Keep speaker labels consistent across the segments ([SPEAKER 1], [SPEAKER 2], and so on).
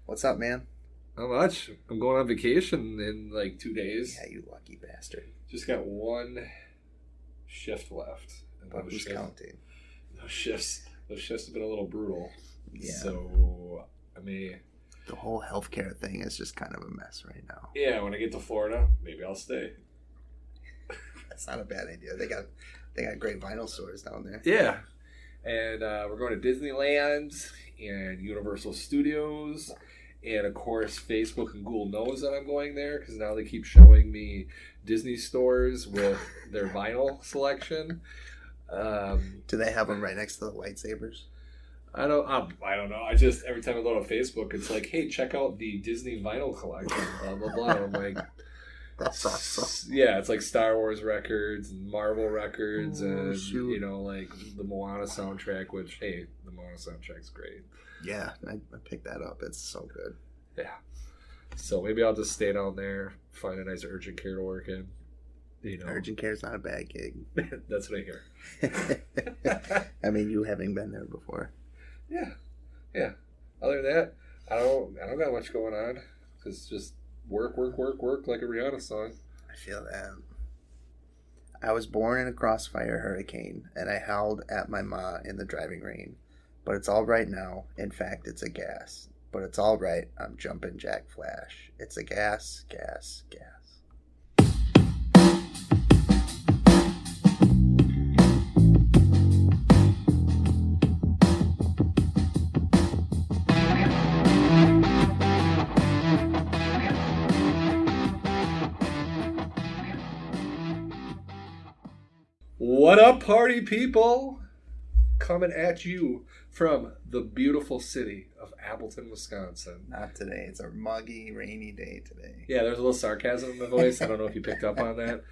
[SPEAKER 1] What's up, man?
[SPEAKER 2] Not much. I'm going on vacation in like 2 days.
[SPEAKER 1] Yeah, you lucky bastard.
[SPEAKER 2] Just got one shift left. And
[SPEAKER 1] But who's counting?
[SPEAKER 2] Those shifts have been a little brutal.
[SPEAKER 1] Yeah.
[SPEAKER 2] So I may.
[SPEAKER 1] The whole healthcare thing is just kind of a mess right now.
[SPEAKER 2] Yeah, when I get to Florida, maybe I'll stay.
[SPEAKER 1] That's not a bad idea. They got great vinyl stores down there.
[SPEAKER 2] Yeah, and we're going to Disneyland and Universal Studios. And, of course, Facebook and Google knows that I'm going there because now they keep showing me Disney stores with their vinyl selection.
[SPEAKER 1] Do they have them right next to the lightsabers?
[SPEAKER 2] I don't know. I just, every time I go to Facebook, it's like, hey, check out the Disney vinyl collection, blah, blah, blah. And I'm like...
[SPEAKER 1] That's awesome.
[SPEAKER 2] Yeah, it's like Star Wars records and Marvel records and,
[SPEAKER 1] shoot.
[SPEAKER 2] you know, like the Moana soundtrack, which, hey, the Moana soundtrack's great.
[SPEAKER 1] Yeah, I picked that up. It's so good.
[SPEAKER 2] Yeah. So maybe I'll just stay down there, find a nice urgent care to work in. You know.
[SPEAKER 1] Urgent care is not a bad gig.
[SPEAKER 2] That's what I hear.
[SPEAKER 1] I mean, you having been there before.
[SPEAKER 2] Yeah. Other than that, I don't got much going on. It's just work like a Rihanna song.
[SPEAKER 1] I feel that. I was born in a crossfire hurricane, and I howled at my ma in the driving rain. But it's all right now. In fact, it's a gas. But it's all right. I'm jumping Jack Flash. It's a gas, gas, gas.
[SPEAKER 2] What up, party people? Coming at you from the beautiful city of Appleton, Wisconsin.
[SPEAKER 1] Not today. It's a muggy, rainy day today.
[SPEAKER 2] Yeah, there's a little sarcasm in my voice. I don't know if you picked up on that.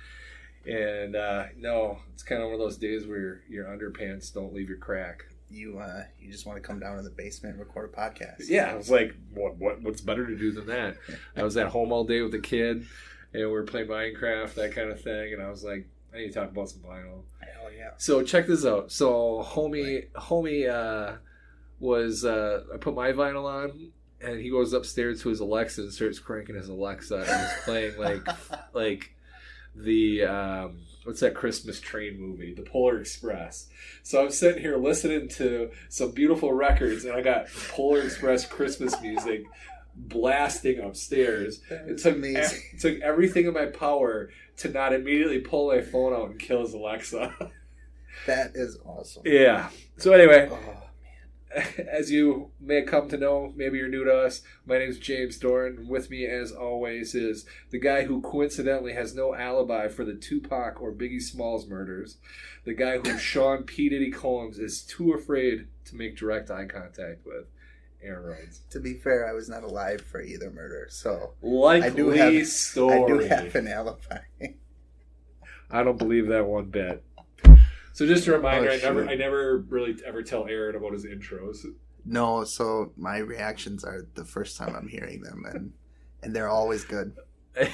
[SPEAKER 2] And no, it's kind of one of those days where your underpants don't leave your crack.
[SPEAKER 1] You just want to come down to the basement and record a podcast.
[SPEAKER 2] Yeah, I was like, what's better to do than that? I was at home all day with the kid, and we were playing Minecraft, that kind of thing. And I was like, I need to talk about some vinyl.
[SPEAKER 1] Hell yeah.
[SPEAKER 2] So check this out. So homie was I put my vinyl on, and he goes upstairs to his Alexa and starts cranking his Alexa, and he's playing like the what's that Christmas train movie, The Polar Express. So I'm sitting here listening to some beautiful records, and I got Polar Express Christmas music blasting upstairs. It took everything in my power to not immediately pull my phone out and kill his Alexa.
[SPEAKER 1] That is awesome.
[SPEAKER 2] Yeah. So anyway,
[SPEAKER 1] Oh, man.
[SPEAKER 2] as you may come to know, maybe you're new to us, my name is James Doran. With me, as always, is the guy who coincidentally has no alibi for the Tupac or Biggie Smalls murders, the guy who Sean P. Diddy Combs is too afraid to make direct eye contact with, Aaron Rhodes.
[SPEAKER 1] To be fair, I was not alive for either murder, so
[SPEAKER 2] Likely story.
[SPEAKER 1] I do have an alibi.
[SPEAKER 2] I don't believe that one bit. So just a reminder, I never really ever tell Aaron about his intros.
[SPEAKER 1] No, so my reactions are the first time I'm hearing them, and they're always good.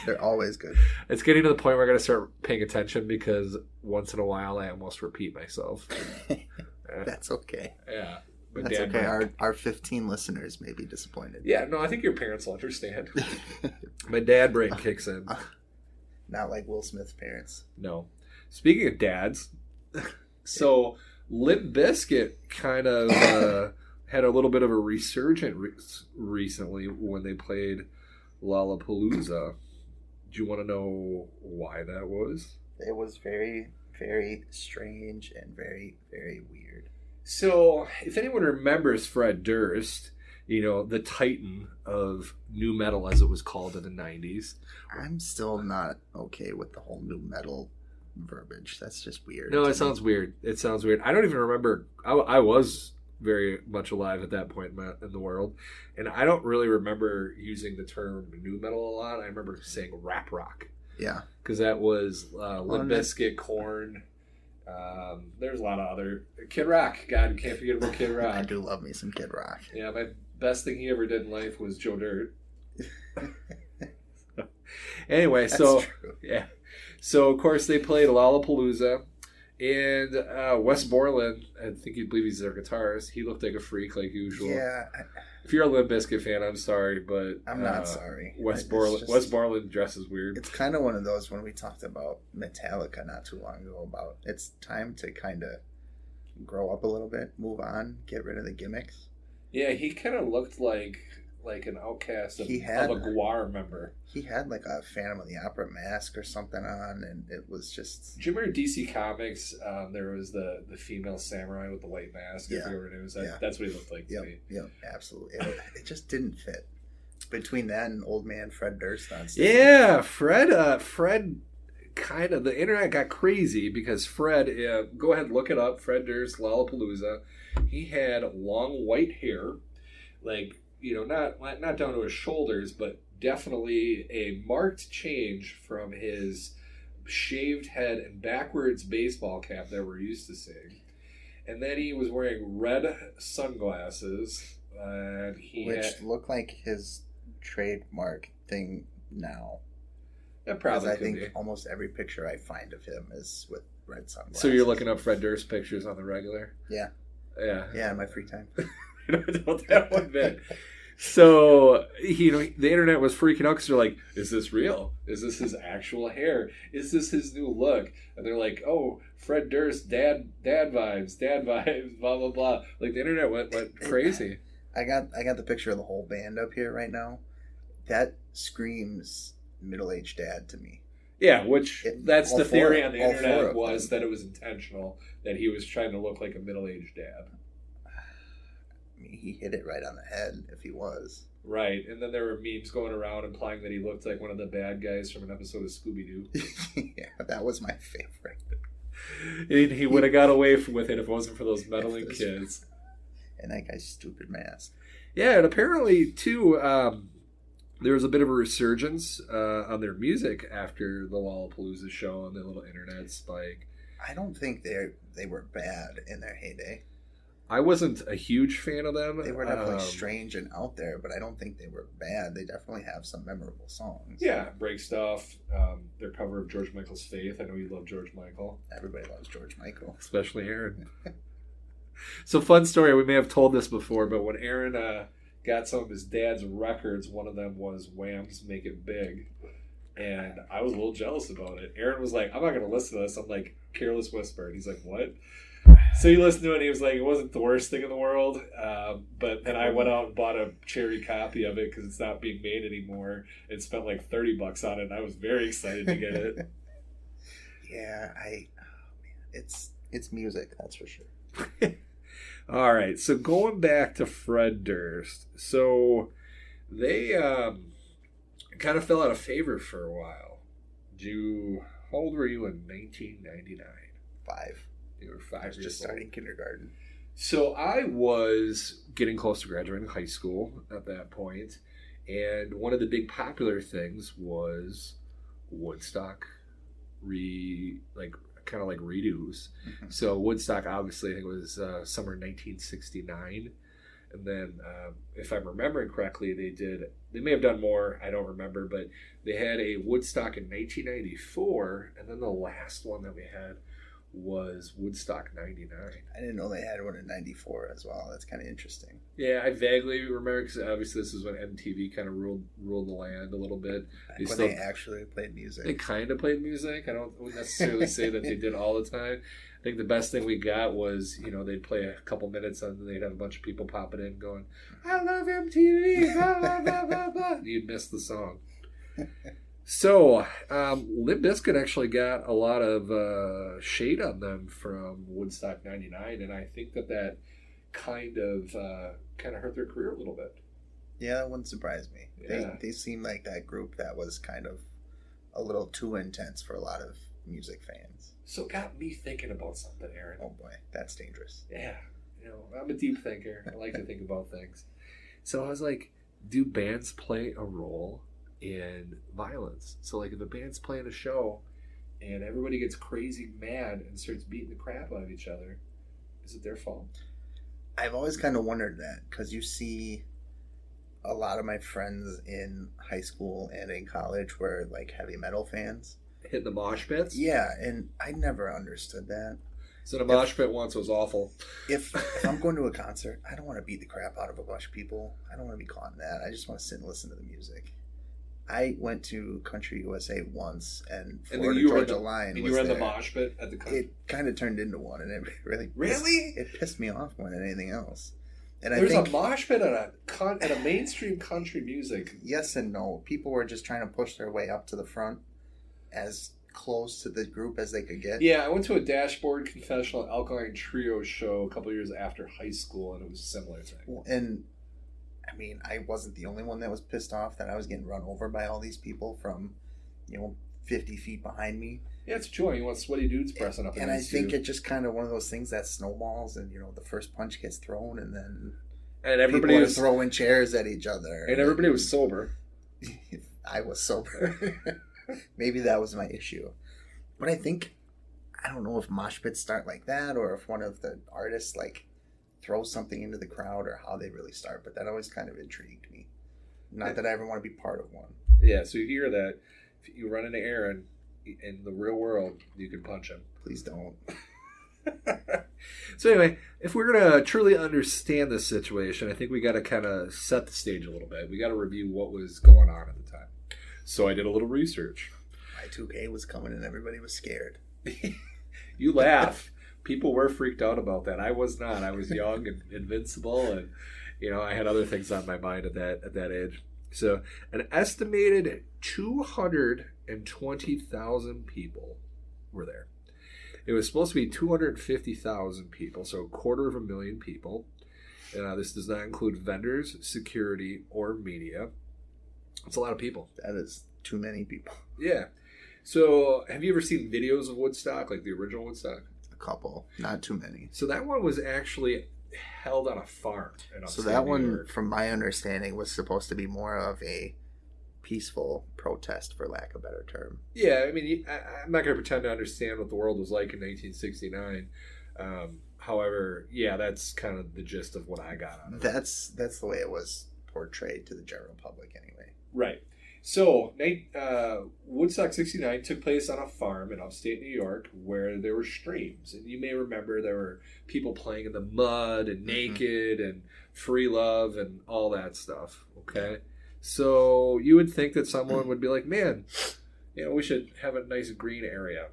[SPEAKER 1] They're always good.
[SPEAKER 2] It's getting to the point where I got to start paying attention because once in a while I almost repeat myself.
[SPEAKER 1] That's okay.
[SPEAKER 2] Yeah.
[SPEAKER 1] That's okay. Our 15 listeners may be disappointed.
[SPEAKER 2] Yeah, no, I think your parents will understand. My dad brain kicks in.
[SPEAKER 1] Not like Will Smith's parents.
[SPEAKER 2] No. Speaking of dads, so Limp Bizkit kind of had a little bit of a resurgence recently when they played Lollapalooza. Do you want to know why that was?
[SPEAKER 1] It was very, very strange and very, very weird.
[SPEAKER 2] So, if anyone remembers Fred Durst, you know, the titan of nu metal, as it was called in the 90s.
[SPEAKER 1] I'm still not okay with the whole nu metal verbiage. That's just weird.
[SPEAKER 2] No, it sounds weird. It sounds weird. I don't even remember. I was very much alive at that point in the world, and I don't really remember using the term nu metal a lot. I remember saying rap rock.
[SPEAKER 1] Yeah.
[SPEAKER 2] Because that was Limp Bizkit, Korn. There's a lot of other... Kid Rock. God, you can't forget about Kid Rock.
[SPEAKER 1] I do love me some Kid Rock.
[SPEAKER 2] Yeah, my best thing he ever did in life was Joe Dirt. Anyway,
[SPEAKER 1] That's
[SPEAKER 2] so...
[SPEAKER 1] true.
[SPEAKER 2] Yeah. So, of course, they played Lollapalooza. And Wes Borland, I think you believe he's their guitarist. He looked like a freak like usual.
[SPEAKER 1] Yeah.
[SPEAKER 2] If you're a Limp Bizkit fan, I'm sorry, but
[SPEAKER 1] I'm not sorry.
[SPEAKER 2] Wes
[SPEAKER 1] It's
[SPEAKER 2] Borland dresses weird.
[SPEAKER 1] It's kind of one of those when we talked about Metallica not too long ago about it's time to kind of grow up a little bit, move on, get rid of the gimmicks.
[SPEAKER 2] Yeah, he kind of looked like an outcast of a Gwar member.
[SPEAKER 1] He had like a Phantom of the Opera mask or something on, and it was just...
[SPEAKER 2] Do you remember DC Comics? There was the female samurai with the white mask.
[SPEAKER 1] Yeah.
[SPEAKER 2] If you ever knew that. That's what he looked like to me.
[SPEAKER 1] Yep, absolutely. It just didn't fit. Between that and old man Fred Durst on stage.
[SPEAKER 2] Yeah, Fred kind of... The internet got crazy because Fred... go ahead and look it up. Fred Durst, Lollapalooza. He had long white hair, like... not down to his shoulders, but definitely a marked change from his shaved head and backwards baseball cap that we're used to seeing. And then he was wearing red sunglasses,
[SPEAKER 1] which looked like his trademark thing now.
[SPEAKER 2] That probably could be.
[SPEAKER 1] I think almost every picture I find of him is with red sunglasses.
[SPEAKER 2] So you're looking up Fred Durst pictures on the regular?
[SPEAKER 1] Yeah.
[SPEAKER 2] Yeah,
[SPEAKER 1] in my free time.
[SPEAKER 2] I don't that one bit. So, the internet was freaking out because they're like, is this real? Is this his actual hair? Is this his new look? And they're like, oh, Fred Durst, dad vibes, blah, blah, blah. Like, the internet went crazy.
[SPEAKER 1] I got the picture of the whole band up here right now. That screams middle-aged dad to me.
[SPEAKER 2] Yeah, that's the theory on the internet
[SPEAKER 1] was
[SPEAKER 2] that it was intentional, that he was trying to look like a middle-aged dad.
[SPEAKER 1] I mean, he hit it right on the head if he was.
[SPEAKER 2] Right, and then there were memes going around implying that he looked like one of the bad guys from an episode of Scooby-Doo.
[SPEAKER 1] Yeah, that was my favorite.
[SPEAKER 2] And he would have got away with it if it wasn't for those meddling kids.
[SPEAKER 1] And that guy's stupid mask.
[SPEAKER 2] Yeah, and apparently, too, there was a bit of a resurgence on their music after the Lollapalooza show and the little internet spike.
[SPEAKER 1] I don't think they were bad in their heyday.
[SPEAKER 2] I wasn't a huge fan of them.
[SPEAKER 1] They were definitely strange and out there, but I don't think they were bad. They definitely have some memorable songs.
[SPEAKER 2] Yeah, Break Stuff, their cover of George Michael's Faith. I know you love George Michael.
[SPEAKER 1] Everybody loves George Michael.
[SPEAKER 2] Especially Aaron. So, fun story. We may have told this before, but when Aaron got some of his dad's records, one of them was Wham's Make It Big. And I was a little jealous about it. Aaron was like, I'm not going to listen to this. I'm like, Careless Whisper. And he's like, what? So he listened to it and he was like, it wasn't the worst thing in the world. But then I went out and bought a cherry copy of it because it's not being made anymore and spent like $30 on it. And I was very excited to get it.
[SPEAKER 1] Yeah, it's music, that's for sure.
[SPEAKER 2] All right. So going back to Fred Durst. So they kind of fell out of favor for a while. How old were you in 1999?
[SPEAKER 1] 5.
[SPEAKER 2] You were 5 years old.
[SPEAKER 1] Just starting kindergarten.
[SPEAKER 2] So I was getting close to graduating high school at that point, and one of the big popular things was Woodstock redos. Mm-hmm. So Woodstock, obviously, I think it was summer 1969. And then, if I'm remembering correctly, they may have done more, I don't remember, but they had a Woodstock in 1994, and then the last one that we had was Woodstock 99.
[SPEAKER 1] I didn't know they had one in 94 as well. That's kind of interesting.
[SPEAKER 2] Yeah, I vaguely remember, because obviously this is when MTV kind of ruled the land a little bit.
[SPEAKER 1] They actually played music.
[SPEAKER 2] They kind of played music. I don't necessarily say that they did all the time. I think the best thing we got was, they'd play a couple minutes and then they'd have a bunch of people popping in going, I love MTV, blah, blah, blah, blah, blah. And you'd miss the song. So, Limp Bizkit actually got a lot of shade on them from Woodstock 99, and I think that kind of hurt their career a little bit.
[SPEAKER 1] Yeah, that wouldn't surprise me.
[SPEAKER 2] Yeah.
[SPEAKER 1] They seem like that group that was kind of a little too intense for a lot of music fans.
[SPEAKER 2] So it got me thinking about something, Aaron.
[SPEAKER 1] Oh boy, that's dangerous.
[SPEAKER 2] Yeah, I'm a deep thinker. I like to think about things. So I was like, do bands play a role in violence? So like if a band's playing a show and everybody gets crazy mad and starts beating the crap out of each other, is it their fault?
[SPEAKER 1] I've always kind of wondered that, because you see a lot of my friends in high school and in college were like heavy metal fans.
[SPEAKER 2] Hitting the mosh pits?
[SPEAKER 1] Yeah, and I never understood that.
[SPEAKER 2] So the mosh pit once was awful.
[SPEAKER 1] If I'm going to a concert, I don't want to beat the crap out of a bunch of people. I don't want to be caught in that. I just want to sit and listen to the music. I went to Country USA once, and Florida Georgia Line was
[SPEAKER 2] you were in
[SPEAKER 1] there.
[SPEAKER 2] the mosh pit at the concert?
[SPEAKER 1] It kind of turned into one, and it really it pissed me off more than anything else. And
[SPEAKER 2] There's a mosh pit at a mainstream country music.
[SPEAKER 1] Yes and no. People were just trying to push their way up to the front as close to the group as they could get.
[SPEAKER 2] Yeah, I went to a Dashboard Confessional Alkaline Trio show a couple years after high school, and it was a similar thing.
[SPEAKER 1] And I mean, I wasn't the only one that was pissed off that I was getting run over by all these people from, 50 feet behind me.
[SPEAKER 2] Yeah, it's joy. You want sweaty dudes pressing up
[SPEAKER 1] and I think it's just kind of one of those things that snowballs, and the first punch gets thrown, and then
[SPEAKER 2] everybody was
[SPEAKER 1] throwing chairs at each other,
[SPEAKER 2] and everybody was sober.
[SPEAKER 1] I was sober. Maybe that was my issue, but I don't know if mosh pits start like that, or if one of the artists throws something into the crowd, or how they really start. But that always kind of intrigued me. Not that I ever want to be part of one.
[SPEAKER 2] Yeah, so you hear that if you run into Aaron in the real world, you can punch him.
[SPEAKER 1] Please don't.
[SPEAKER 2] So anyway, if we're going to truly understand this situation, I think we got to kind of set the stage a little bit. We got to review what was going on at the time. So I did a little research.
[SPEAKER 1] Y2K was coming and everybody was scared.
[SPEAKER 2] You laugh. People were freaked out about that. I was not. I was young and invincible, and I had other things on my mind at that age. So an estimated 220,000 people were there. It was supposed to be 250,000 people, so 250,000 people. This does not include vendors, security, or media. It's a lot of people.
[SPEAKER 1] That is too many people.
[SPEAKER 2] Yeah. So have you ever seen videos of Woodstock, like the original Woodstock?
[SPEAKER 1] A couple, not too many.
[SPEAKER 2] So that one was actually held on a farm.
[SPEAKER 1] So that one, from my understanding, was supposed to be more of a peaceful protest, for lack of a better term.
[SPEAKER 2] Yeah, I mean, I'm not going to pretend to understand what the world was like in 1969. However, yeah, that's kind of the gist of what I got out of it.
[SPEAKER 1] That's the way it was portrayed to the general public, anyway.
[SPEAKER 2] Right. So, Woodstock 69 took place on a farm in upstate New York where there were streams. And you may remember there were people playing in the mud and naked and free love and all that stuff. Okay? So, you would think that someone would be like, man, we should have a nice green area.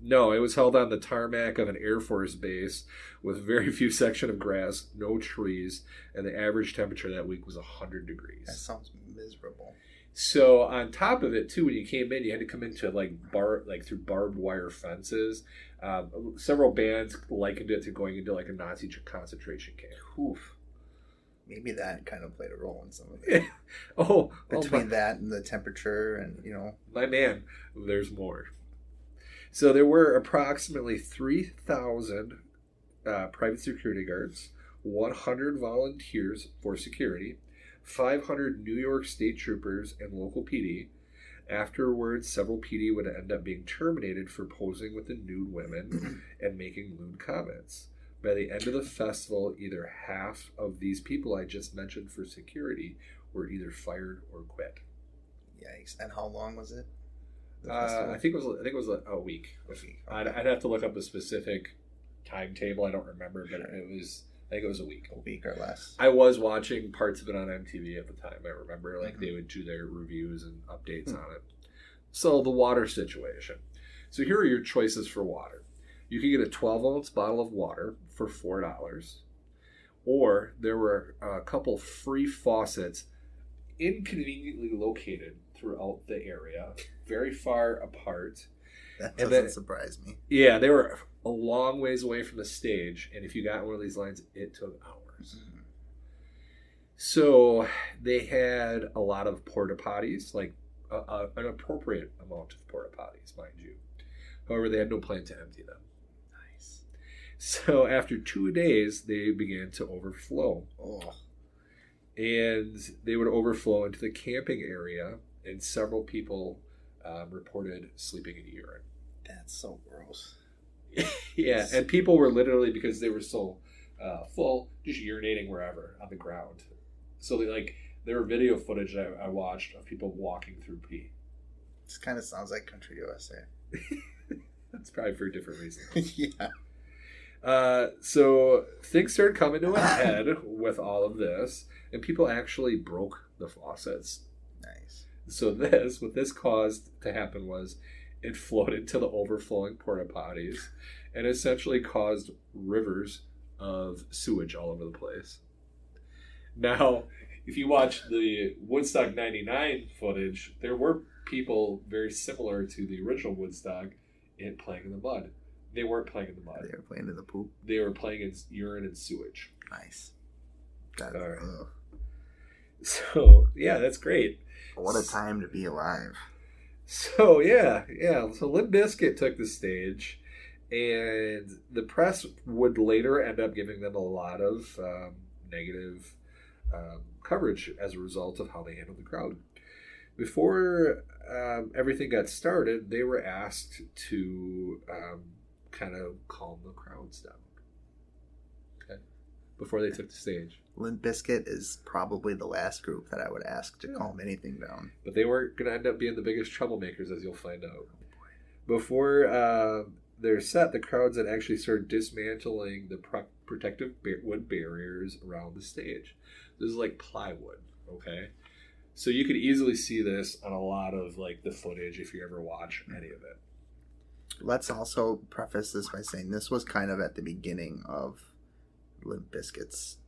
[SPEAKER 2] No, it was held on the tarmac of an Air Force base with very few section of grass, no trees, and the average temperature that week was 100 degrees.
[SPEAKER 1] That sounds miserable.
[SPEAKER 2] So on top of it, too, when you came in, you had to come into through barbed wire fences. Several bands likened it to going into a Nazi concentration camp.
[SPEAKER 1] Oof. Maybe that kind of played a role in some of it. Between that and the temperature and,
[SPEAKER 2] My man, there's more. So there were approximately 3,000 private security guards, 100 volunteers for security, 500 New York State troopers and local PD. Afterwards, several PD would end up being terminated for posing with the nude women and making lewd comments. By the end of the festival, either half of these people I just mentioned for security were either fired or quit.
[SPEAKER 1] Yikes! And how long was it?
[SPEAKER 2] I think it was a week.
[SPEAKER 1] Okay.
[SPEAKER 2] I'd have to look up the specific timetable. I don't remember, but I think it was a week.
[SPEAKER 1] A week or less.
[SPEAKER 2] I was watching parts of it on MTV at the time. I remember they would do their reviews and updates on it. So the water situation. So here are your choices for water. You could get a 12-ounce bottle of water for $4, or there were a couple free faucets inconveniently located throughout the area, very far apart.
[SPEAKER 1] That doesn't surprise me.
[SPEAKER 2] Yeah, they were a long ways away from the stage, and if you got one of these lines, it took hours. Mm-hmm. So they had a lot of porta potties, an appropriate amount of porta potties, mind you. However, they had no plan to empty them.
[SPEAKER 1] Nice.
[SPEAKER 2] So after 2 days, they began to overflow.
[SPEAKER 1] Oh.
[SPEAKER 2] And they would overflow into the camping area, and several people reported sleeping in urine.
[SPEAKER 1] That's so gross.
[SPEAKER 2] Yeah, and people were literally, because they were so full, just urinating wherever on the ground. So there were video footage that I watched of people walking through pee.
[SPEAKER 1] This kind of sounds like Country USA.
[SPEAKER 2] That's probably for a different reason.
[SPEAKER 1] Yeah.
[SPEAKER 2] So things started coming to a head with all of this, and people actually broke the faucets.
[SPEAKER 1] Nice.
[SPEAKER 2] So what this caused to happen was it floated to the overflowing porta potties and essentially caused rivers of sewage all over the place. Now, if you watch the Woodstock 99 footage, there were people very similar to the original Woodstock playing in the mud. They weren't playing in the mud.
[SPEAKER 1] They were playing in the poop.
[SPEAKER 2] They were playing in urine and sewage.
[SPEAKER 1] Nice. All
[SPEAKER 2] right.
[SPEAKER 1] Ugh.
[SPEAKER 2] So, yeah, that's great.
[SPEAKER 1] What a time to be alive.
[SPEAKER 2] So, yeah. So Limp Bizkit took the stage, and the press would later end up giving them a lot of negative coverage as a result of how they handled the crowd. Before everything got started, they were asked to kind of calm the crowds down. Okay, before they took the stage.
[SPEAKER 1] Limp Bizkit is probably the last group that I would ask to calm anything down.
[SPEAKER 2] But they weren't going to end up being the biggest troublemakers, as you'll find out. Before their set, the crowds had actually started dismantling the protective wood barriers around the stage. This is like plywood, okay? So you could easily see this on a lot of like the footage if you ever watch any of it.
[SPEAKER 1] Let's also preface this by saying this was kind of at the beginning of Limp Bizkit's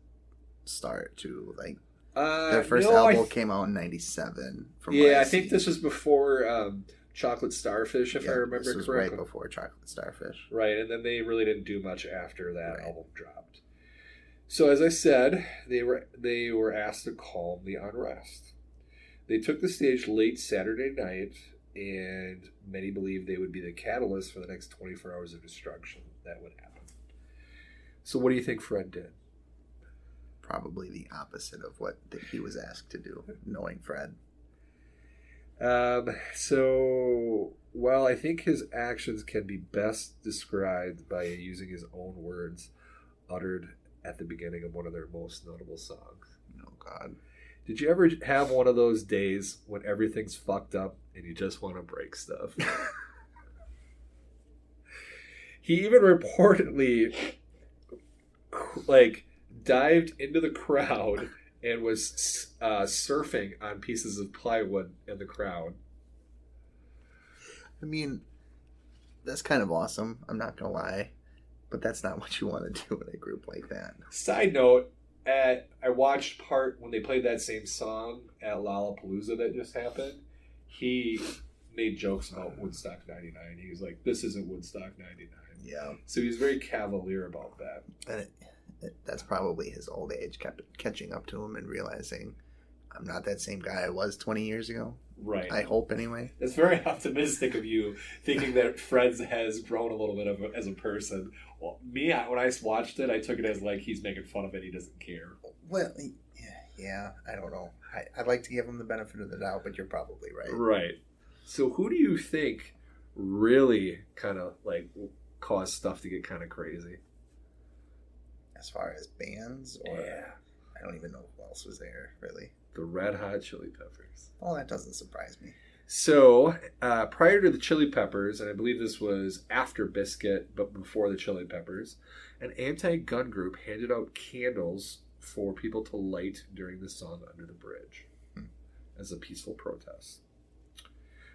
[SPEAKER 1] start to like their first album came out in '97.
[SPEAKER 2] I think this was before Chocolate Starfish, if I remember
[SPEAKER 1] this was
[SPEAKER 2] correctly.
[SPEAKER 1] Right before Chocolate Starfish.
[SPEAKER 2] Right, and then they really didn't do much after that album dropped. So as I said, they were asked to calm the unrest. They took the stage late Saturday night, and many believed they would be the catalyst for the next 24 hours of destruction that would happen. So what do you think Fred did?
[SPEAKER 1] Probably the opposite of what he was asked to do, knowing Fred.
[SPEAKER 2] So, well, I think his actions can be best described by using his own words uttered at the beginning of one of their most notable songs.
[SPEAKER 1] Oh, God.
[SPEAKER 2] Did you ever have one of those days when everything's fucked up and you just want to break stuff? He even reportedly, like, dived into the crowd and was surfing on pieces of plywood in the crowd.
[SPEAKER 1] I mean, that's kind of awesome. I'm not going to lie. But that's not what you want to do in a group like that.
[SPEAKER 2] Side note, I watched part when they played that same song at Lollapalooza that just happened. He made jokes about Woodstock 99. He was like, this isn't Woodstock 99.
[SPEAKER 1] Yeah.
[SPEAKER 2] So he was very cavalier about that.
[SPEAKER 1] And that's probably his old age kept catching up to him and realizing I'm not that same guy I was 20 years ago.
[SPEAKER 2] Right.
[SPEAKER 1] I hope anyway.
[SPEAKER 2] It's very optimistic of you thinking that Fred has grown a little bit as a person. Well, when I watched it, I took it as like he's making fun of it. He doesn't care.
[SPEAKER 1] Well, yeah, I don't know. I'd like to give him the benefit of the doubt, but you're probably right.
[SPEAKER 2] Right. So who do you think really kind of like caused stuff to get kind of crazy?
[SPEAKER 1] As far as bands? Or
[SPEAKER 2] yeah.
[SPEAKER 1] I don't even know who else was there, really.
[SPEAKER 2] The Red Hot Chili Peppers.
[SPEAKER 1] Well, that doesn't surprise me.
[SPEAKER 2] So, prior to the Chili Peppers, and I believe this was after Bizkit, but before the Chili Peppers, an anti-gun group handed out candles for people to light during the song Under the Bridge as a peaceful protest.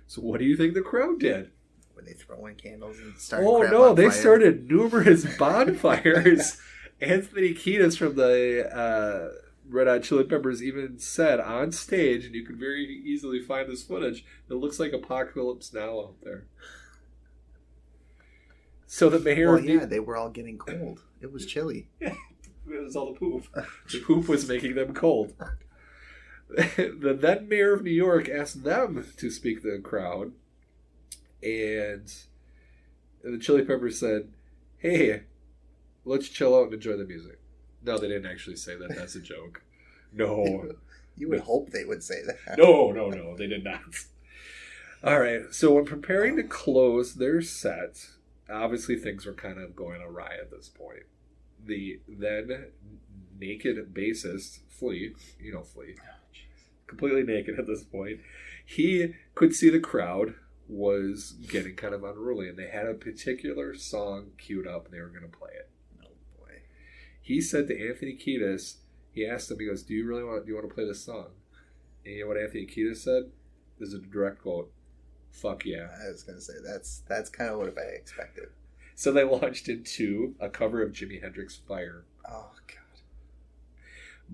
[SPEAKER 2] So what do you think the crowd did?
[SPEAKER 1] Were they throwing candles and starting
[SPEAKER 2] they started numerous bonfires. Anthony Kiedis from the Red Hot Chili Peppers even said on stage, and you can very easily find this footage, it looks like Apocalypse Now out there. So the mayor...
[SPEAKER 1] they were all getting cold. It was chilly.
[SPEAKER 2] Yeah, it was all the poop. The poop was making them cold. The then mayor of New York asked them to speak to the crowd, and the Chili Peppers said, hey, let's chill out and enjoy the music. No, they didn't actually say that. That's a joke. No.
[SPEAKER 1] You would hope they would say that.
[SPEAKER 2] No, they did not. All right, so when preparing to close their set, obviously things were kind of going awry at this point. The then naked bassist, Flea, completely naked at this point, he could see the crowd was getting kind of unruly, and they had a particular song queued up, and they were going to play it.
[SPEAKER 1] Oh boy.
[SPEAKER 2] He said to Anthony Kiedis, he asked him, he goes, do you want to play this song? And you know what Anthony Kiedis said? This is a direct quote. Fuck yeah.
[SPEAKER 1] I was gonna say that's kind of what I expected.
[SPEAKER 2] So they launched into a cover of Jimi Hendrix's Fire.
[SPEAKER 1] Oh god.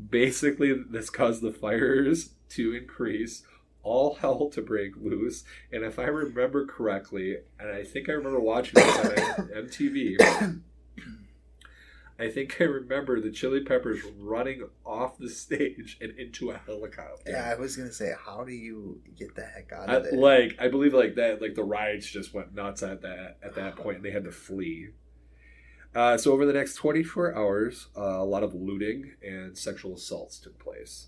[SPEAKER 2] Basically, this caused the fires to increase, all hell to break loose, and if I remember correctly, and I think I remember watching this on MTV, I think I remember the Chili Peppers running off the stage and into a helicopter.
[SPEAKER 1] Yeah, I was gonna say, how do you get the heck out of there?
[SPEAKER 2] I believe the riots just went nuts at that point, and they had to flee. So over the next 24 hours, a lot of looting and sexual assaults took place.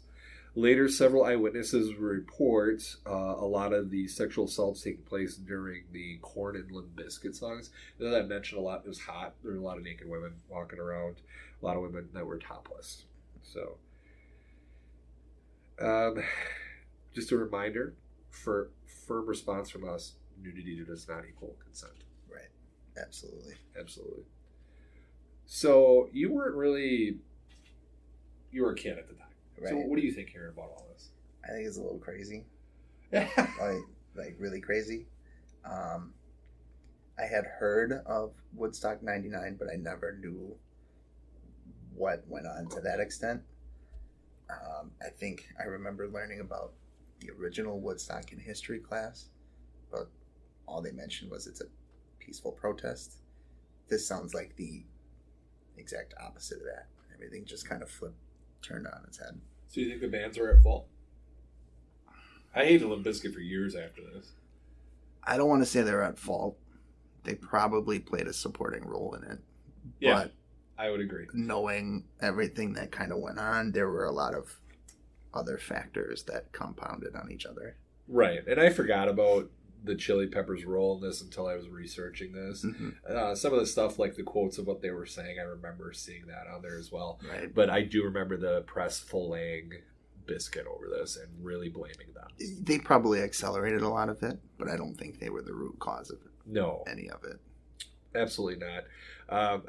[SPEAKER 2] Later, several eyewitnesses report a lot of the sexual assaults taking place during the Korn and Limp Bizkit songs. As I mentioned, a lot, it was hot. There were a lot of naked women walking around, a lot of women that were topless. So, just a reminder, for firm response from us, nudity does not equal consent.
[SPEAKER 1] Right. Absolutely.
[SPEAKER 2] Absolutely. So, you were a kid at the time.
[SPEAKER 1] Right.
[SPEAKER 2] So what do you think here about all this?
[SPEAKER 1] I think it's a little crazy.
[SPEAKER 2] Yeah.
[SPEAKER 1] like really crazy. I had heard of Woodstock 99, but I never knew what went on to that extent. I think I remember learning about the original Woodstock in history class, but all they mentioned was it's a peaceful protest. This sounds like the exact opposite of that. Everything just kind of turned on its head.
[SPEAKER 2] So you think the bands were at fault? I hated Limp Bizkit for years after this.
[SPEAKER 1] I don't want to say they're at fault. They probably played a supporting role in it.
[SPEAKER 2] Yeah,
[SPEAKER 1] but
[SPEAKER 2] I would agree.
[SPEAKER 1] Knowing everything that kind of went on, there were a lot of other factors that compounded on each other.
[SPEAKER 2] Right, and I forgot about the Chili Peppers' role in this until I was researching this.
[SPEAKER 1] Mm-hmm.
[SPEAKER 2] Some of the stuff, like the quotes of what they were saying, I remember seeing that on there as well.
[SPEAKER 1] Right.
[SPEAKER 2] But I do remember the press filleting Bizkit over this and really blaming them.
[SPEAKER 1] They probably accelerated a lot of it, but I don't think they were the root cause of
[SPEAKER 2] No.
[SPEAKER 1] any of it.
[SPEAKER 2] Absolutely not.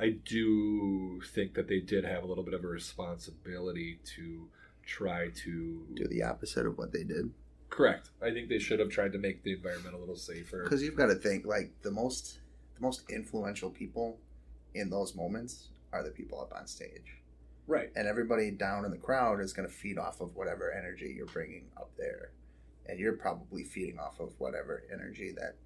[SPEAKER 2] I do think that they did have a little bit of a responsibility to try to
[SPEAKER 1] do the opposite of what they did.
[SPEAKER 2] Correct. I think they should have tried to make the environment a little safer.
[SPEAKER 1] Because you've got to think, like, the most influential people in those moments are the people up on stage.
[SPEAKER 2] Right.
[SPEAKER 1] And everybody down in the crowd is going to feed off of whatever energy you're bringing up there. And you're probably feeding off of whatever energy that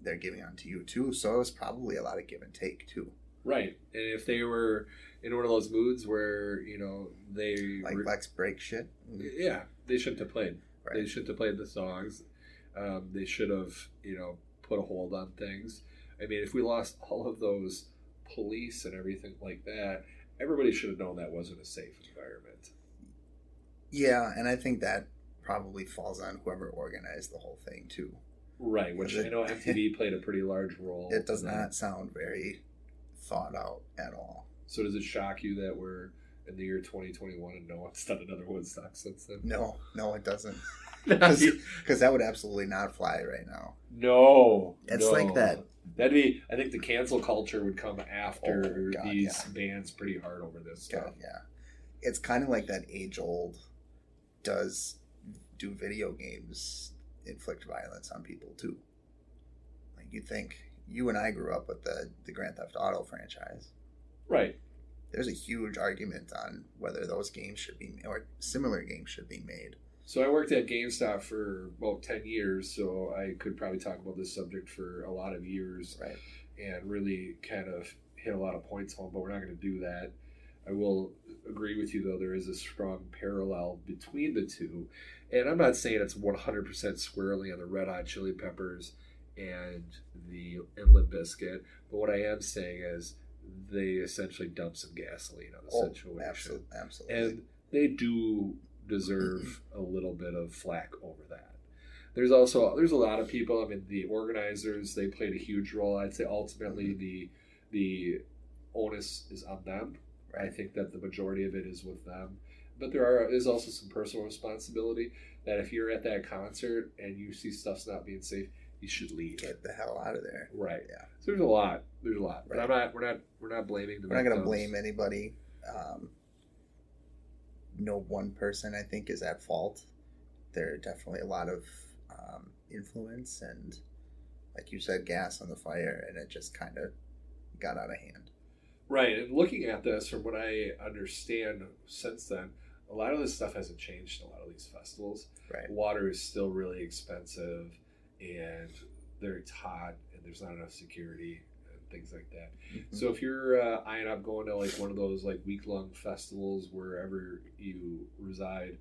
[SPEAKER 1] they're giving onto you, too. So it was probably a lot of give and take, too.
[SPEAKER 2] Right. And if they were in one of those moods where, they...
[SPEAKER 1] Like, let's break shit.
[SPEAKER 2] Yeah. They shouldn't have played.
[SPEAKER 1] Right.
[SPEAKER 2] They shouldn't have played the songs. They should have, put a hold on things. I mean, if we lost all of those police and everything like that, everybody should have known that wasn't a safe environment.
[SPEAKER 1] Yeah, and I think that probably falls on whoever organized the whole thing, too.
[SPEAKER 2] Right, which I know MTV played a pretty large role.
[SPEAKER 1] It does not sound very thought out at all.
[SPEAKER 2] So does it shock you that we're in the year 2021 and no one's done another Woodstock since then?
[SPEAKER 1] No, it doesn't. Because that would absolutely not fly right now.
[SPEAKER 2] No.
[SPEAKER 1] It's like that.
[SPEAKER 2] That'd be, I think the cancel culture would come after these bands pretty hard over this stuff.
[SPEAKER 1] God, yeah. It's kind of like that age-old do video games inflict violence on people too. Like, you think, you and I grew up with the Grand Theft Auto franchise.
[SPEAKER 2] Right.
[SPEAKER 1] There's a huge argument on whether those games should be, or similar games should be made.
[SPEAKER 2] So I worked at GameStop for about 10 years, so I could probably talk about this subject for a lot of years.
[SPEAKER 1] Right.
[SPEAKER 2] And really kind of hit a lot of points home, but we're not going to do that. I will agree with you, though, there is a strong parallel between the two. And I'm not saying it's 100% squarely on the Red Hot Chili Peppers and Limp Bizkit, but what I am saying is they essentially dumped some gasoline on the situation.
[SPEAKER 1] Absolutely.
[SPEAKER 2] And they do deserve a little bit of flack over that. There's a lot of people, I mean, the organizers, they played a huge role. I'd say ultimately the onus is on them. Right. I think that the majority of it is with them. But there is also some personal responsibility that if you're at that concert and you see stuff's not being safe, you should leave.
[SPEAKER 1] Get the hell out of there.
[SPEAKER 2] Right.
[SPEAKER 1] Yeah.
[SPEAKER 2] So there's a lot. But
[SPEAKER 1] Right.
[SPEAKER 2] we're not blaming the
[SPEAKER 1] We're not going to
[SPEAKER 2] victims.
[SPEAKER 1] blame anybody. No one person, I think, is at fault. There are definitely a lot of influence and, like you said, gas on the fire, and it just kind of got out of hand.
[SPEAKER 2] Right. And looking at this, from what I understand since then, a lot of this stuff hasn't changed in a lot of these festivals.
[SPEAKER 1] Right.
[SPEAKER 2] Water is still really expensive, and it's hot, and there's not enough security and things like that.
[SPEAKER 1] Mm-hmm.
[SPEAKER 2] So if you're eyeing up going to like one of those like week-long festivals wherever you reside,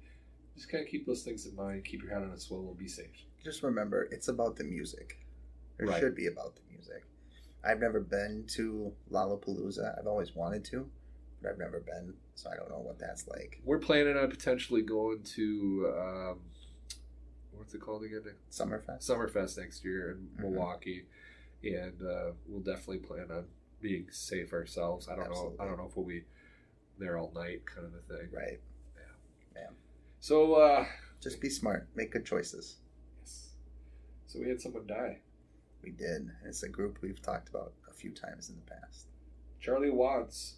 [SPEAKER 2] just kind of keep those things in mind. Keep your head on a swivel. Be safe.
[SPEAKER 1] Just remember, it's about the music. It
[SPEAKER 2] Right.
[SPEAKER 1] should be about the music. I've never been to Lollapalooza. I've always wanted to, but I've never been, so I don't know what that's like.
[SPEAKER 2] We're planning on potentially going to what's it called again?
[SPEAKER 1] Summerfest?
[SPEAKER 2] Summerfest next year in
[SPEAKER 1] Mhm.
[SPEAKER 2] Milwaukee, and we'll definitely plan on being safe ourselves. I don't
[SPEAKER 1] Absolutely.
[SPEAKER 2] know. I don't know if we'll be there all night, kind of a thing.
[SPEAKER 1] Right.
[SPEAKER 2] So
[SPEAKER 1] Just be smart. Make good choices.
[SPEAKER 2] yes. So we had someone die.
[SPEAKER 1] We did. It's a group we've talked about a few times in the past.
[SPEAKER 2] Charlie Watts,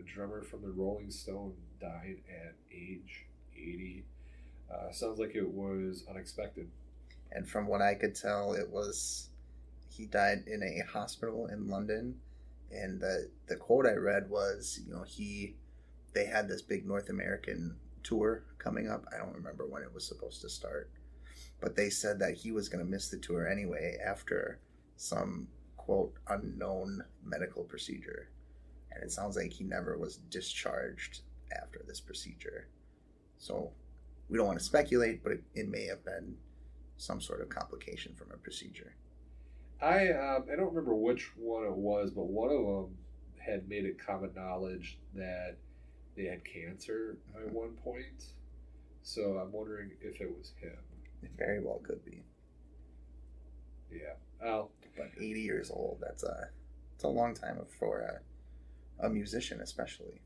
[SPEAKER 2] drummer from the Rolling Stone, died at age 80. Sounds like it was unexpected.
[SPEAKER 1] And from what I could tell, he died in a hospital in London. And the quote I read was, they had this big North American tour coming up. I don't remember when it was supposed to start, but they said that he was going to miss the tour anyway after some quote unknown medical procedure. And it sounds like he never was discharged after this procedure. So we don't want to speculate, but it may have been some sort of complication from a procedure.
[SPEAKER 2] I don't remember which one it was, but one of them had made it common knowledge that they had cancer at one point. So I'm wondering if it was him.
[SPEAKER 1] It very well could be.
[SPEAKER 2] Yeah. Well,
[SPEAKER 1] But 80 years old, it's a long time for a musician, especially.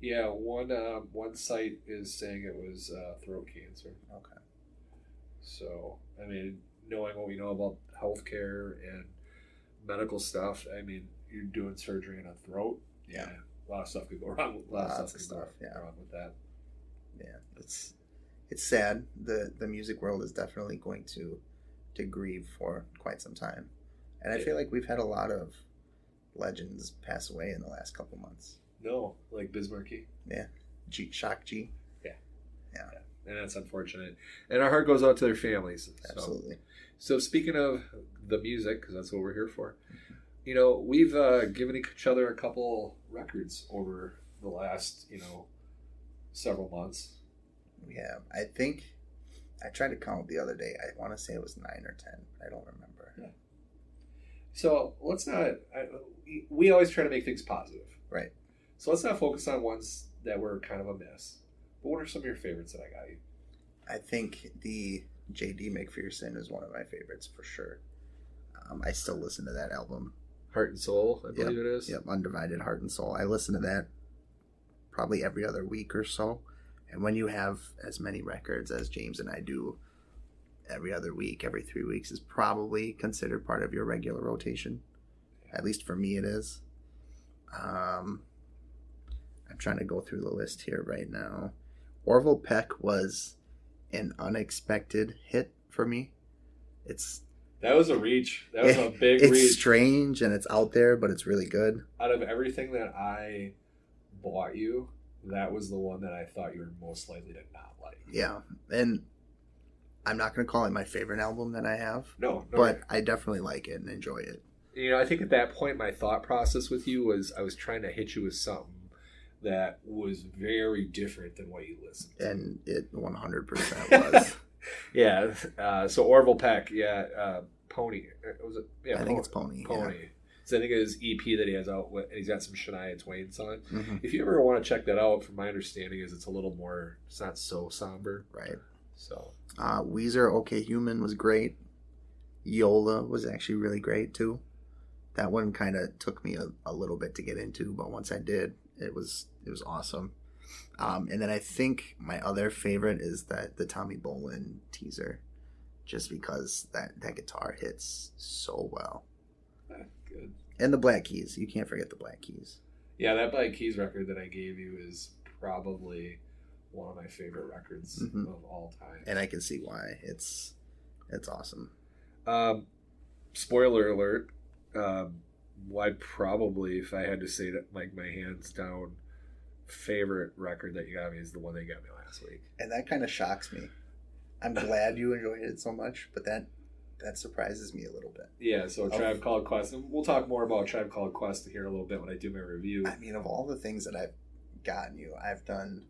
[SPEAKER 2] yeah. One site is saying it was throat cancer.
[SPEAKER 1] Okay.
[SPEAKER 2] So I mean, knowing what we know about healthcare and medical stuff, I mean, you're doing surgery in a throat.
[SPEAKER 1] Yeah.
[SPEAKER 2] A lot of stuff could go wrong. A lot
[SPEAKER 1] Lots
[SPEAKER 2] of
[SPEAKER 1] of
[SPEAKER 2] stuff
[SPEAKER 1] stuff,
[SPEAKER 2] could
[SPEAKER 1] yeah.
[SPEAKER 2] go wrong with that.
[SPEAKER 1] Yeah, it's sad. The music world is definitely going to grieve for quite some time, and I feel like we've had a lot of legends pass away in the last couple months.
[SPEAKER 2] No, like Bismarcky.
[SPEAKER 1] Shock G.
[SPEAKER 2] And that's unfortunate. And our heart goes out to their families.
[SPEAKER 1] Absolutely.
[SPEAKER 2] So speaking of the music, because that's what we're here for, we've given each other a couple records over the last, several months.
[SPEAKER 1] Yeah, I think I tried to count the other day. I want to say it was 9 or 10. I don't remember.
[SPEAKER 2] Yeah. So let's not. We always try to make things positive.
[SPEAKER 1] Right.
[SPEAKER 2] So let's not focus on ones that were kind of a miss. But what are some of your favorites that I got you?
[SPEAKER 1] I think the J.D. McPherson is one of my favorites for sure. I still listen to that album.
[SPEAKER 2] Heart and Soul, I believe it is.
[SPEAKER 1] Yep, Undivided Heart and Soul. I listen to that probably every other week or so. And when you have as many records as James and I do every other week, every 3 weeks is probably considered part of your regular rotation. At least for me it is. I'm trying to go through the list here right now. Orville Peck was an unexpected hit for me.
[SPEAKER 2] That was a reach. That was a big
[SPEAKER 1] it's
[SPEAKER 2] reach.
[SPEAKER 1] strange and it's out there, but it's really good.
[SPEAKER 2] Out of everything that I bought you, that was the one that I thought you were most likely to not like.
[SPEAKER 1] Yeah, and I'm not going to call it my favorite album that I have,
[SPEAKER 2] No,
[SPEAKER 1] but I definitely like it and enjoy it.
[SPEAKER 2] I think at that point my thought process with you was I was trying to hit you with something that was very different than what you listened to.
[SPEAKER 1] And it 100% was.
[SPEAKER 2] Yeah. So Orville Peck, Pony. Was it? Yeah,
[SPEAKER 1] I think it's Pony.
[SPEAKER 2] Pony.
[SPEAKER 1] Yeah.
[SPEAKER 2] So I think his EP that he has out, he's got some Shania Twain songs.
[SPEAKER 1] Mm-hmm.
[SPEAKER 2] If you ever want to check that out, from my understanding, is it's a little more. It's not so somber.
[SPEAKER 1] Right.
[SPEAKER 2] So.
[SPEAKER 1] Weezer, OK Human was great. Yola was actually really great too. That one kind of took me a little bit to get into, but once I did, it was awesome. And then I think my other favorite is the Tommy Bolin teaser. just because that guitar hits so well.
[SPEAKER 2] Good.
[SPEAKER 1] And the Black Keys. You can't forget the Black Keys.
[SPEAKER 2] Yeah, that Black Keys record that I gave you is probably one of my favorite records of all time.
[SPEAKER 1] And I can see why. It's awesome.
[SPEAKER 2] Spoiler alert. I'd probably, if I had to say that, like, my hands down favorite record that you got me is the one they got me last week.
[SPEAKER 1] And that kind of shocks me. I'm glad you enjoyed it so much, but that surprises me a little bit.
[SPEAKER 2] Yeah, so Tribe Called Quest. And we'll talk more about Tribe Called Quest here in a little bit when I do my review.
[SPEAKER 1] I mean, of all the things that I've gotten you, I've done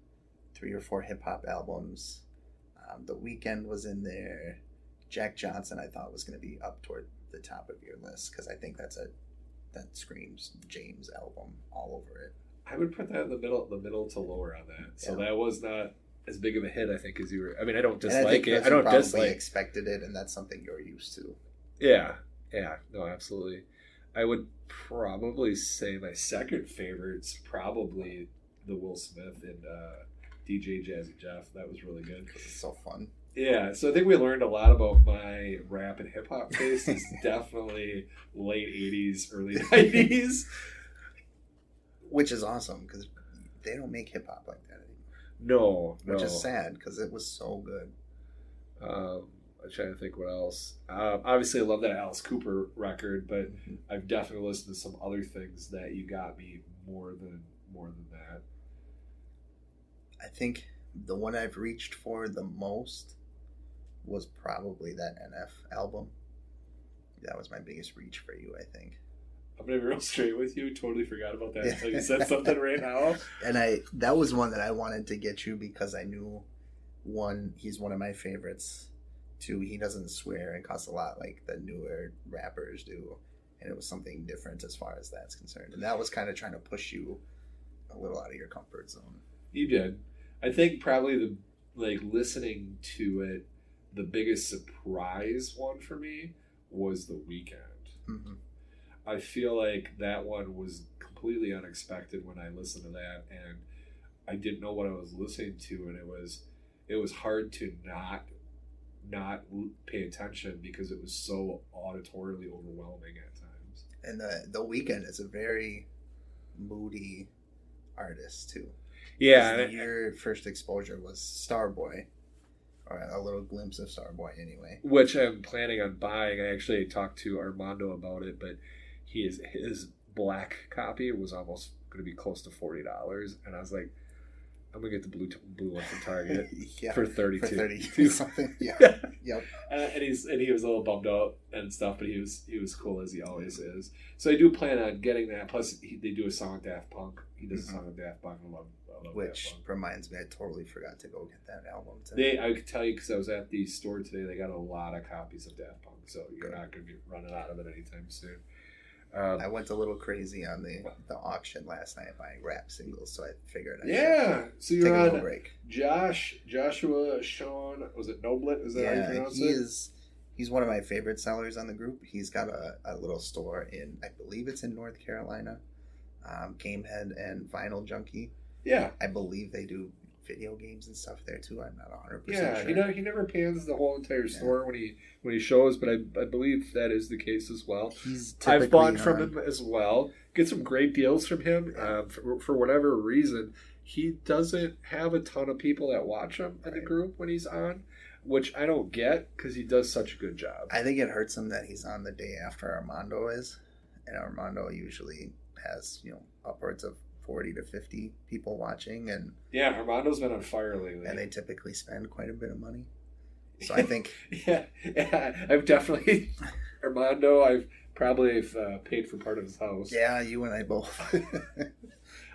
[SPEAKER 1] 3 or 4 hip-hop albums. The Weeknd was in there. Jack Johnson I thought was going to be up toward the top of your list because I think that screams James album all over it.
[SPEAKER 2] I would put that in the middle to lower on that. So that was not as big of a hit, I think, as you were. I mean, I don't dislike it. I don't dislike.
[SPEAKER 1] Expected it, and that's something you're used to.
[SPEAKER 2] Yeah, no, absolutely. I would probably say my second favorite's probably the Will Smith and DJ Jazzy Jeff. That was really good
[SPEAKER 1] because it's so fun.
[SPEAKER 2] Yeah, so I think we learned a lot about my rap and hip hop taste. It's definitely late '80s, early '90s,
[SPEAKER 1] which is awesome because they don't make hip hop like that anymore.
[SPEAKER 2] No,
[SPEAKER 1] which is sad because it was so good.
[SPEAKER 2] I'm trying to think what else. Obviously, I love that Alice Cooper record, but I've definitely listened to some other things that you got me more than that.
[SPEAKER 1] I think the one I've reached for the most was probably that NF album. That was my biggest reach for you, I think.
[SPEAKER 2] I'm gonna be real straight with you. Totally forgot about that until you said something right now.
[SPEAKER 1] And that was one that I wanted to get you because I knew, 1, he's one of my favorites. 2, he doesn't swear and cuss a lot like the newer rappers do. And it was something different as far as that's concerned. And that was kind of trying to push you a little out of your comfort zone.
[SPEAKER 2] You did. I think probably listening to it, the biggest surprise one for me was The Weeknd.
[SPEAKER 1] Mm-hmm.
[SPEAKER 2] I feel like that one was completely unexpected when I listened to that, and I didn't know what I was listening to, and it was hard to not pay attention because it was so auditorily overwhelming at times.
[SPEAKER 1] And the Weeknd is a very moody artist too.
[SPEAKER 2] Yeah,
[SPEAKER 1] your first exposure was Starboy, or a little glimpse of Starboy anyway.
[SPEAKER 2] Which I'm planning on buying. I actually talked to Armando about it, but his black copy was almost going to be close to $40, and I was like, I'm gonna get the blue one from Target for 32.
[SPEAKER 1] For 32 something. Yeah. Yep.
[SPEAKER 2] And he was a little bummed out and stuff, but he was cool as he always is. So I do plan on getting that. Plus, they do a song with Daft Punk. He does a song with Daft Punk. I love
[SPEAKER 1] which
[SPEAKER 2] Daft Punk.
[SPEAKER 1] Reminds me, I totally forgot to go get that album today.
[SPEAKER 2] I could tell you because I was at the store today. They got a lot of copies of Daft Punk, so you're not going to be running out of it anytime soon.
[SPEAKER 1] I went a little crazy on the auction last night buying rap singles, so I figured I
[SPEAKER 2] so you're
[SPEAKER 1] take a
[SPEAKER 2] on
[SPEAKER 1] little break.
[SPEAKER 2] Joshua Sean, was it Noblet? Is that how you pronounce it?
[SPEAKER 1] He's one of my favorite sellers on the group. He's got a little store in, I believe it's in North Carolina, Gamehead and Vinyl Junkie.
[SPEAKER 2] Yeah,
[SPEAKER 1] I believe they do video games and stuff there too. I'm not 100% sure.
[SPEAKER 2] Yeah, he never pans the whole entire store when he shows, but I believe that is the case as well. I've bought from him as well. Get some great deals from him. For whatever reason, he doesn't have a ton of people that watch him in the group when he's on, which I don't get because he does such a good job.
[SPEAKER 1] I think it hurts him that he's on the day after Armando is, and Armando usually has upwards of 40 to 50 people watching, and
[SPEAKER 2] Armando's been on fire lately,
[SPEAKER 1] and they typically spend quite a bit of money. So I think
[SPEAKER 2] I've definitely Armando. I've probably paid for part of his house.
[SPEAKER 1] Yeah, you and I both.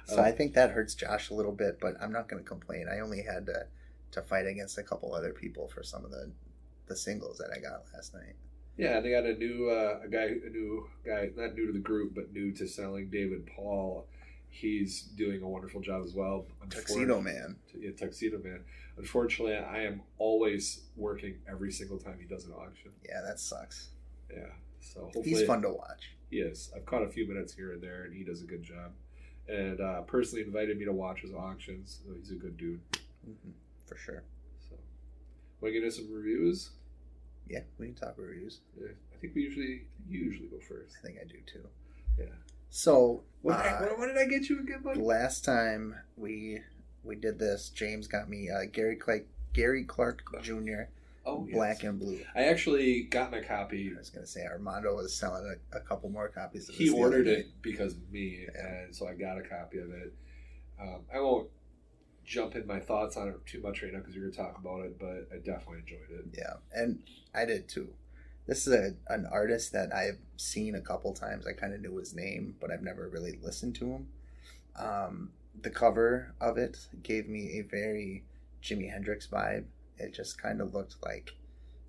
[SPEAKER 1] So I think that hurts Josh a little bit, but I'm not going to complain. I only had to fight against a couple other people for some of the singles that I got last night.
[SPEAKER 2] Yeah, they got a new guy, not new to the group, but new to selling, David Paul. He's doing a wonderful job as well.
[SPEAKER 1] Tuxedo Man.
[SPEAKER 2] Yeah, Tuxedo Man. Unfortunately, I am always working every single time he does an auction.
[SPEAKER 1] Yeah, that sucks.
[SPEAKER 2] Yeah, so hopefully
[SPEAKER 1] he's fun to watch.
[SPEAKER 2] He is. I've caught a few minutes here and there, and he does a good job. And personally invited me to watch his auctions. So he's a good dude.
[SPEAKER 1] Mm-hmm. For sure.
[SPEAKER 2] So, want to get into some reviews?
[SPEAKER 1] Yeah, we can talk reviews.
[SPEAKER 2] Yeah, I think you usually go first.
[SPEAKER 1] I think I do too.
[SPEAKER 2] Yeah.
[SPEAKER 1] So
[SPEAKER 2] What did I get you again, buddy?
[SPEAKER 1] last time we did this, James got me Gary Clark Jr.
[SPEAKER 2] Oh, yes.
[SPEAKER 1] Black and Blue.
[SPEAKER 2] I actually got my copy.
[SPEAKER 1] I was gonna say Armando was selling a couple more copies. Of
[SPEAKER 2] He
[SPEAKER 1] this the
[SPEAKER 2] ordered
[SPEAKER 1] other day.
[SPEAKER 2] it because of me,
[SPEAKER 1] Yeah.
[SPEAKER 2] and so I got a copy of it. I won't jump in my thoughts on it too much right now because you're going to talk about it, but I definitely enjoyed it.
[SPEAKER 1] Yeah, and I did too. This is an artist that I've seen a couple times. I kind of knew his name, but I've never really listened to him. The cover of it gave me a very Jimi Hendrix vibe. It just kind of looked like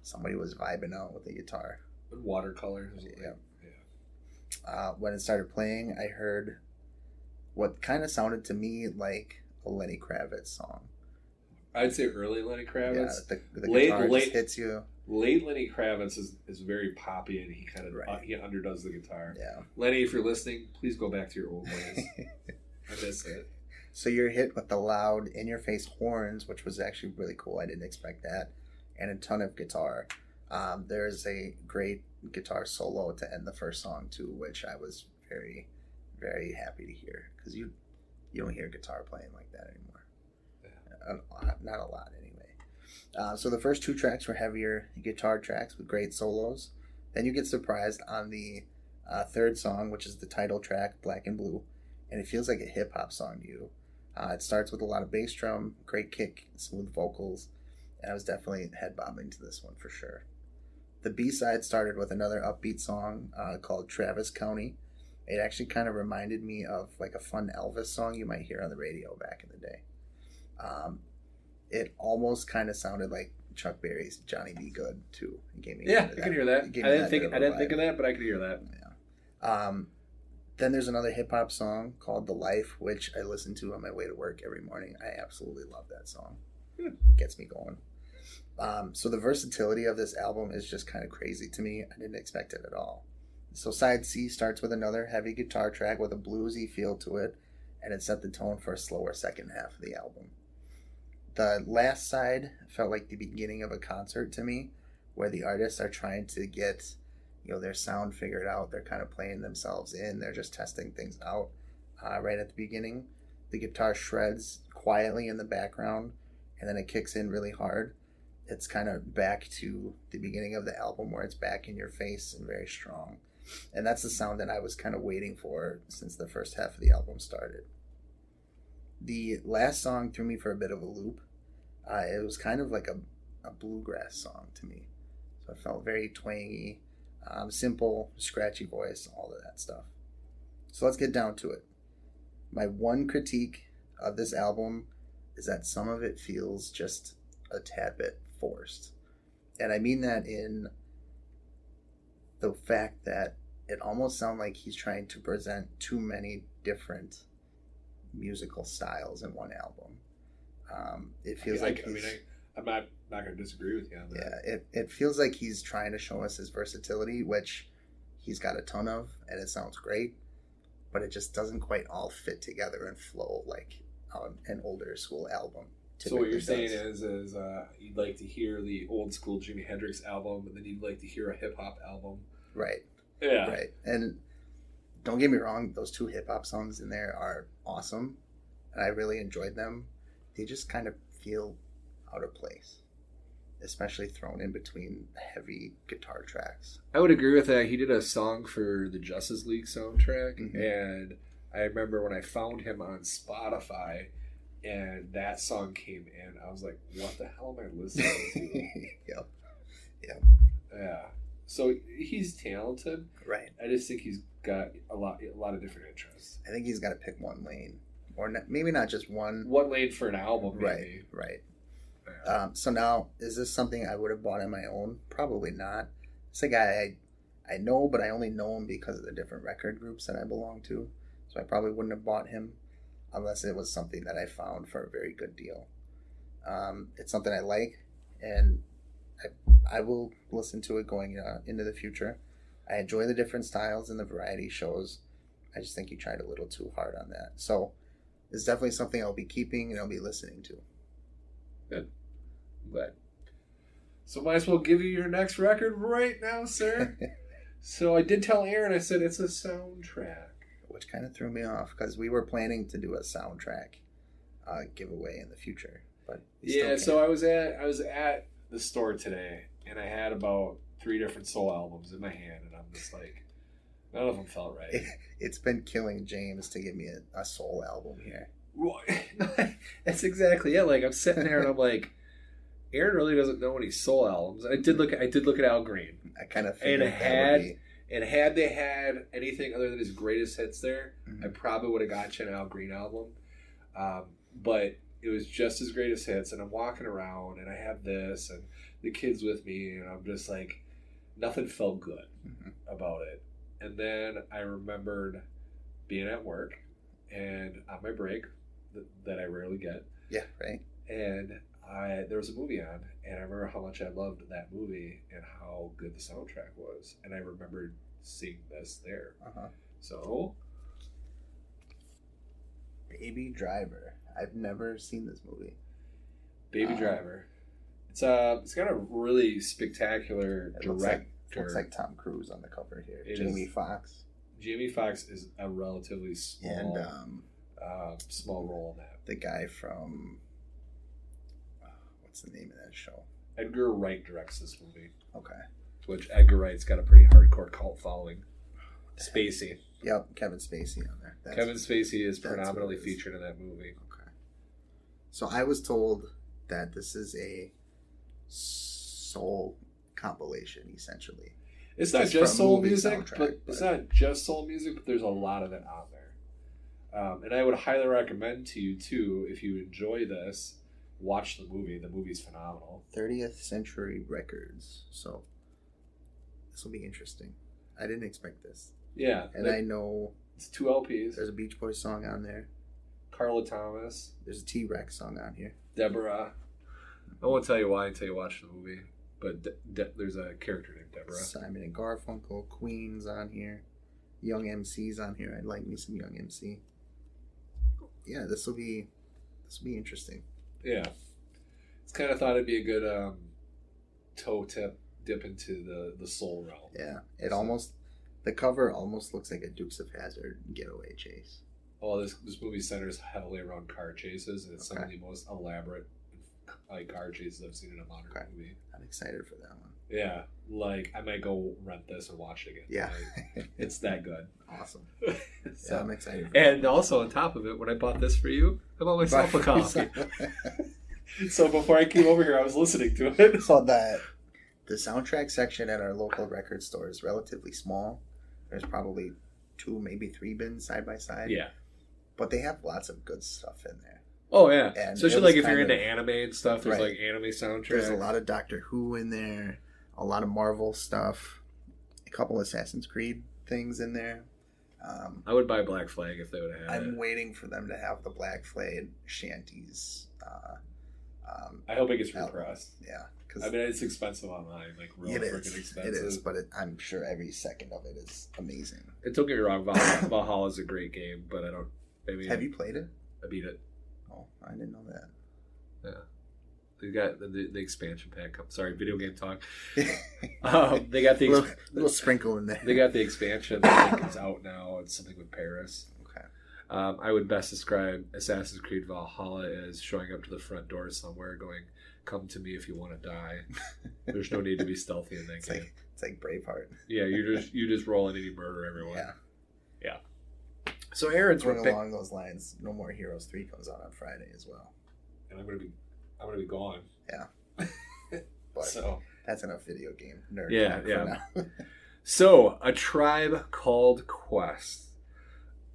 [SPEAKER 1] somebody was vibing out with a guitar.
[SPEAKER 2] And watercolors.
[SPEAKER 1] Yeah. When it started playing, I heard what kind of sounded to me like a Lenny Kravitz song.
[SPEAKER 2] I'd say early Lenny Kravitz.
[SPEAKER 1] Yeah, the guitar
[SPEAKER 2] late,
[SPEAKER 1] just hits you.
[SPEAKER 2] Late Lenny Kravitz is very poppy, and he kind of
[SPEAKER 1] Right.
[SPEAKER 2] he underdoes the guitar.
[SPEAKER 1] Yeah.
[SPEAKER 2] Lenny, if you're listening, please go back to your old ways. I miss it.
[SPEAKER 1] So you're hit with the loud, in-your-face horns, which was actually really cool. I didn't expect that, and a ton of guitar. There's a great guitar solo to end the first song too, which I was very, very happy to hear because you don't hear guitar playing like that anymore.
[SPEAKER 2] Yeah.
[SPEAKER 1] Not a lot anyway. So the first two tracks were heavier guitar tracks with great solos. Then you get surprised on the third song, which is the title track, Black and Blue, and it feels like a hip hop song to you. It starts with a lot of bass drum, great kick, smooth vocals, and I was definitely head bobbing to this one for sure. The B-side started with another upbeat song called Travis County. It actually kind of reminded me of like a fun Elvis song you might hear on the radio back in the day. It almost kind of sounded like Chuck Berry's Johnny B. Good too. It gave me
[SPEAKER 2] Yeah, I can hear that. I didn't think
[SPEAKER 1] vibe.
[SPEAKER 2] of that, but I could hear that.
[SPEAKER 1] Yeah. Then there's another hip hop song called "The Life," which I listen to on my way to work every morning. I absolutely love that song. It gets me going. So the versatility of this album is just kind of crazy to me. I didn't expect it at all. So side C starts with another heavy guitar track with a bluesy feel to it, and it set the tone for a slower second half of the album. The last side felt like the beginning of a concert to me, where the artists are trying to get their sound figured out. They're kind of playing themselves in. They're just testing things out right at the beginning. The guitar shreds quietly in the background, and then it kicks in really hard. It's kind of back to the beginning of the album where it's back in your face and very strong. And that's the sound that I was kind of waiting for since the first half of the album started. The last song threw me for a bit of a loop. It was kind of like a bluegrass song to me. So it felt very twangy, simple, scratchy voice, all of that stuff. So let's get down to it. My one critique of this album is that some of it feels just a tad bit forced. And I mean that in the fact that it almost sounds like he's trying to present too many different musical styles in one album. It feels
[SPEAKER 2] I'm not going to disagree with you on that.
[SPEAKER 1] Yeah, it feels like he's trying to show us his versatility, which he's got a ton of, and it sounds great, but it just doesn't quite all fit together and flow like an older school album.
[SPEAKER 2] So what you're saying is you'd like to hear the old school Jimi Hendrix album, and then you'd like to hear a hip hop album.
[SPEAKER 1] Right.
[SPEAKER 2] Yeah.
[SPEAKER 1] Right. And don't get me wrong, those two hip hop songs in there are awesome, and I really enjoyed them. They just kind of feel out of place, especially thrown in between heavy guitar tracks.
[SPEAKER 2] I would agree with that. He did a song for the Justice League soundtrack, and I remember when I found him on Spotify and that song came in, I was like, what the hell am I listening to? Yep. Yeah. So he's talented.
[SPEAKER 1] Right.
[SPEAKER 2] I just think he's got a lot of different interests.
[SPEAKER 1] I think he's got to pick one lane, or maybe not just one.
[SPEAKER 2] One lane for an album, maybe.
[SPEAKER 1] Right.
[SPEAKER 2] Yeah.
[SPEAKER 1] So now, is this something I would have bought on my own? Probably not. It's a guy I know, but I only know him because of the different record groups that I belong to. So I probably wouldn't have bought him unless it was something that I found for a very good deal. It's something I like, and I will listen to it going into the future. I enjoy the different styles and the variety shows. I just think he tried a little too hard on that. So it's definitely something I'll be keeping and I'll be listening to.
[SPEAKER 2] Good. I'm glad. So might as well give you your next record right now, sir. So I did tell Aaron, I said it's a soundtrack.
[SPEAKER 1] Which kind of threw me off because we were planning to do a soundtrack giveaway in the future. But
[SPEAKER 2] yeah, so I was at the store today and I had about 3 different soul albums in my hand and I'm just like, none of them felt right.
[SPEAKER 1] It's been killing James to give me a soul album here.
[SPEAKER 2] That's exactly it. Like I'm sitting there and I'm like, Aaron really doesn't know any soul albums. I did look at Al Green.
[SPEAKER 1] I kind of figured that would be.
[SPEAKER 2] And had they had anything other than his greatest hits there,
[SPEAKER 1] Mm-hmm.
[SPEAKER 2] I probably would have got you an Al Green album. But it was just his greatest hits, and I'm walking around, and I have this, and the kids with me, and I'm just like, nothing felt good about it. And then I remembered being at work, and on my break, that I rarely get.
[SPEAKER 1] Yeah, right.
[SPEAKER 2] And there was a movie on, and I remember how much I loved that movie and how good the soundtrack was. And I remembered seeing this there. So,
[SPEAKER 1] Baby Driver. I've never seen this movie.
[SPEAKER 2] Baby Driver. It's got a really spectacular director.
[SPEAKER 1] Looks like Tom Cruise on the cover here.
[SPEAKER 2] Jamie
[SPEAKER 1] Foxx.
[SPEAKER 2] Jamie Foxx is a relatively small,
[SPEAKER 1] and
[SPEAKER 2] small role in that.
[SPEAKER 1] the guy from what's the name of that show?
[SPEAKER 2] Edgar Wright directs this movie.
[SPEAKER 1] Okay.
[SPEAKER 2] Which Edgar Wright's got a pretty hardcore cult following. Spacey.
[SPEAKER 1] Yep, Kevin Spacey on there.
[SPEAKER 2] Kevin Spacey is predominantly featured in that movie.
[SPEAKER 1] Okay. So I was told that this is a soul compilation, essentially.
[SPEAKER 2] It's not just soul music, but it's not just soul music, but there's a lot of it on there. And I would highly recommend to you, too, if you enjoy this, watch the movie. The movie's phenomenal.
[SPEAKER 1] 30th Century Records. So this will be interesting. I didn't expect this.
[SPEAKER 2] Yeah.
[SPEAKER 1] And I know
[SPEAKER 2] it's 2 LPs.
[SPEAKER 1] There's a Beach Boys song on there.
[SPEAKER 2] Carla Thomas.
[SPEAKER 1] There's a T-Rex song on here.
[SPEAKER 2] Deborah. I won't tell you why until you watch the movie. But there's a character named Deborah.
[SPEAKER 1] Simon and Garfunkel, Queen's on here. Young MC's on here. I'd like me some Young MC. Yeah, this will be interesting.
[SPEAKER 2] Yeah. It's kind of thought it'd be a good toe dip into the soul realm.
[SPEAKER 1] Yeah. The cover almost looks like a Dukes of Hazzard getaway chase.
[SPEAKER 2] Oh, this movie centers heavily around car chases, and it's some of the most elaborate car chases I've seen in a modern movie.
[SPEAKER 1] I'm excited for that one.
[SPEAKER 2] Yeah, like I might go rent this and watch it again.
[SPEAKER 1] Yeah,
[SPEAKER 2] it's that good.
[SPEAKER 1] Awesome.
[SPEAKER 2] So,
[SPEAKER 1] yeah, I'm excited.
[SPEAKER 2] And also on top of it, when I bought this for you, I bought myself a coffee. So before I came over here, I was listening to it.
[SPEAKER 1] So the soundtrack section at our local record store is relatively small. There's probably 2, maybe 3 bins side by side.
[SPEAKER 2] Yeah.
[SPEAKER 1] But they have lots of good stuff in there.
[SPEAKER 2] Oh, yeah.
[SPEAKER 1] And
[SPEAKER 2] especially like if you're into anime and stuff, there's like anime soundtracks.
[SPEAKER 1] There's a lot of Doctor Who in there, a lot of Marvel stuff, a couple Assassin's Creed things in there.
[SPEAKER 2] I would buy Black Flag if they would have had it.
[SPEAKER 1] I'm waiting for them to have the Black Flag shanties.
[SPEAKER 2] I hope it gets repressed.
[SPEAKER 1] Yeah.
[SPEAKER 2] I mean, it's expensive online, like real freaking expensive.
[SPEAKER 1] It is, but I'm sure every second of it is amazing.
[SPEAKER 2] And don't get me wrong, Valhalla is a great game, but
[SPEAKER 1] have you played it?
[SPEAKER 2] I beat it.
[SPEAKER 1] Oh, I didn't know that.
[SPEAKER 2] Yeah. They got the expansion pack. Sorry, video game talk. They got the
[SPEAKER 1] little sprinkle in there.
[SPEAKER 2] They got the expansion that I think is out now. It's something with Paris.
[SPEAKER 1] Okay.
[SPEAKER 2] I would best describe Assassin's Creed Valhalla as showing up to the front door somewhere, going, "Come to me if you want to die." There's no need to be stealthy in that game.
[SPEAKER 1] It's like Braveheart.
[SPEAKER 2] Yeah, you just roll in and you murder everyone.
[SPEAKER 1] Yeah.
[SPEAKER 2] So Aaron's
[SPEAKER 1] along those lines. No More Heroes 3 comes out on Friday as well.
[SPEAKER 2] And I'm gonna be gone.
[SPEAKER 1] Yeah. But
[SPEAKER 2] so
[SPEAKER 1] that's enough video game nerd.
[SPEAKER 2] Yeah. So, A Tribe Called Quest.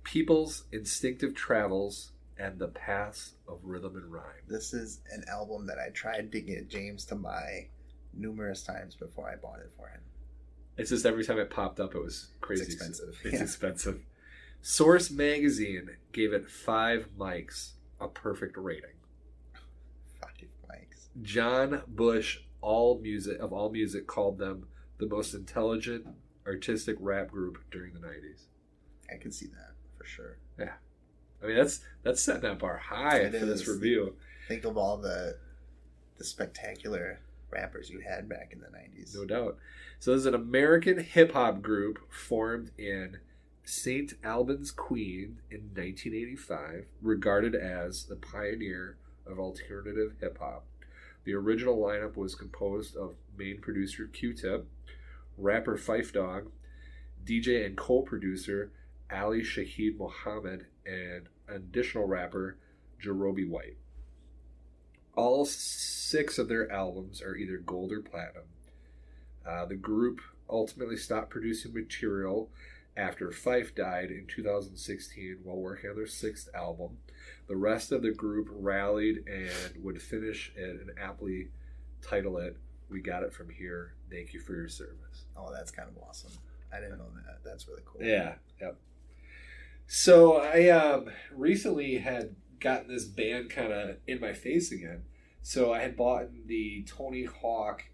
[SPEAKER 2] People's Instinctive Travels and the Paths of Rhythm and Rhyme.
[SPEAKER 1] This is an album that I tried to get James to buy numerous times before I bought it for him.
[SPEAKER 2] It's just every time it popped up, it was crazy.
[SPEAKER 1] It's expensive.
[SPEAKER 2] It's expensive. Source Magazine gave it 5 mics, a perfect rating.
[SPEAKER 1] 5 mics.
[SPEAKER 2] John Bush, All Music, called them the most intelligent, artistic rap group during the 90s.
[SPEAKER 1] I can see that for sure.
[SPEAKER 2] Yeah. I mean, that's setting that bar high for this review.
[SPEAKER 1] Think of all the spectacular rappers you had back in the 90s.
[SPEAKER 2] No doubt. So this is an American hip-hop group formed in St. Albans, Queens in 1985, regarded as the pioneer of alternative hip-hop. The original lineup was composed of main producer Q-Tip, rapper Phife Dawg, DJ and co-producer Ali Shaheed Muhammad, and additional rapper Jarobi White. All 6 of their albums are either gold or platinum. The group ultimately stopped producing material after Phife died in 2016 while working on their 6th album. The rest of the group rallied and would finish it and aptly title it, "We Got It From Here. Thank you for your service."
[SPEAKER 1] Oh, that's kind of awesome. I didn't know that. That's really cool.
[SPEAKER 2] Yeah, yep. So I recently had gotten this band kind of in my face again. So I had bought the Tony Hawk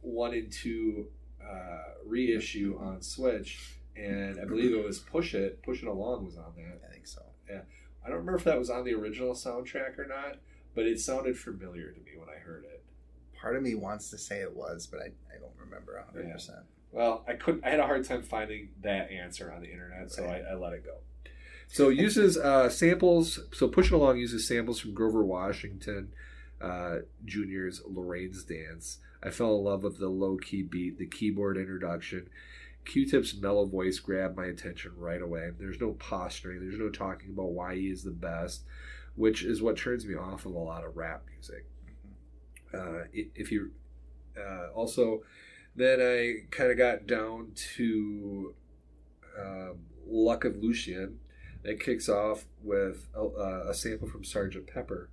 [SPEAKER 2] 1 and 2 reissue on Switch, and I believe it was Push It Along was on that.
[SPEAKER 1] I think so.
[SPEAKER 2] Yeah. I don't remember if that was on the original soundtrack or not, but it sounded familiar to me when I heard it.
[SPEAKER 1] Part of me wants to say it was, but I don't remember 100%.
[SPEAKER 2] Yeah. Well, I had a hard time finding that answer on the internet, so
[SPEAKER 1] Right.
[SPEAKER 2] I let it go. So it uses samples. So Push It Along uses samples from Grover Washington Jr.'s Lorraine's Dance. I fell in love with the low-key beat, the keyboard introduction. Q-Tip's mellow voice grabbed my attention right away. There's no posturing. There's no talking about why he is the best, which is what turns me off of a lot of rap music. If you also, then I kind of got down to Luck of Lucian. That kicks off with a sample from Sgt. Pepper.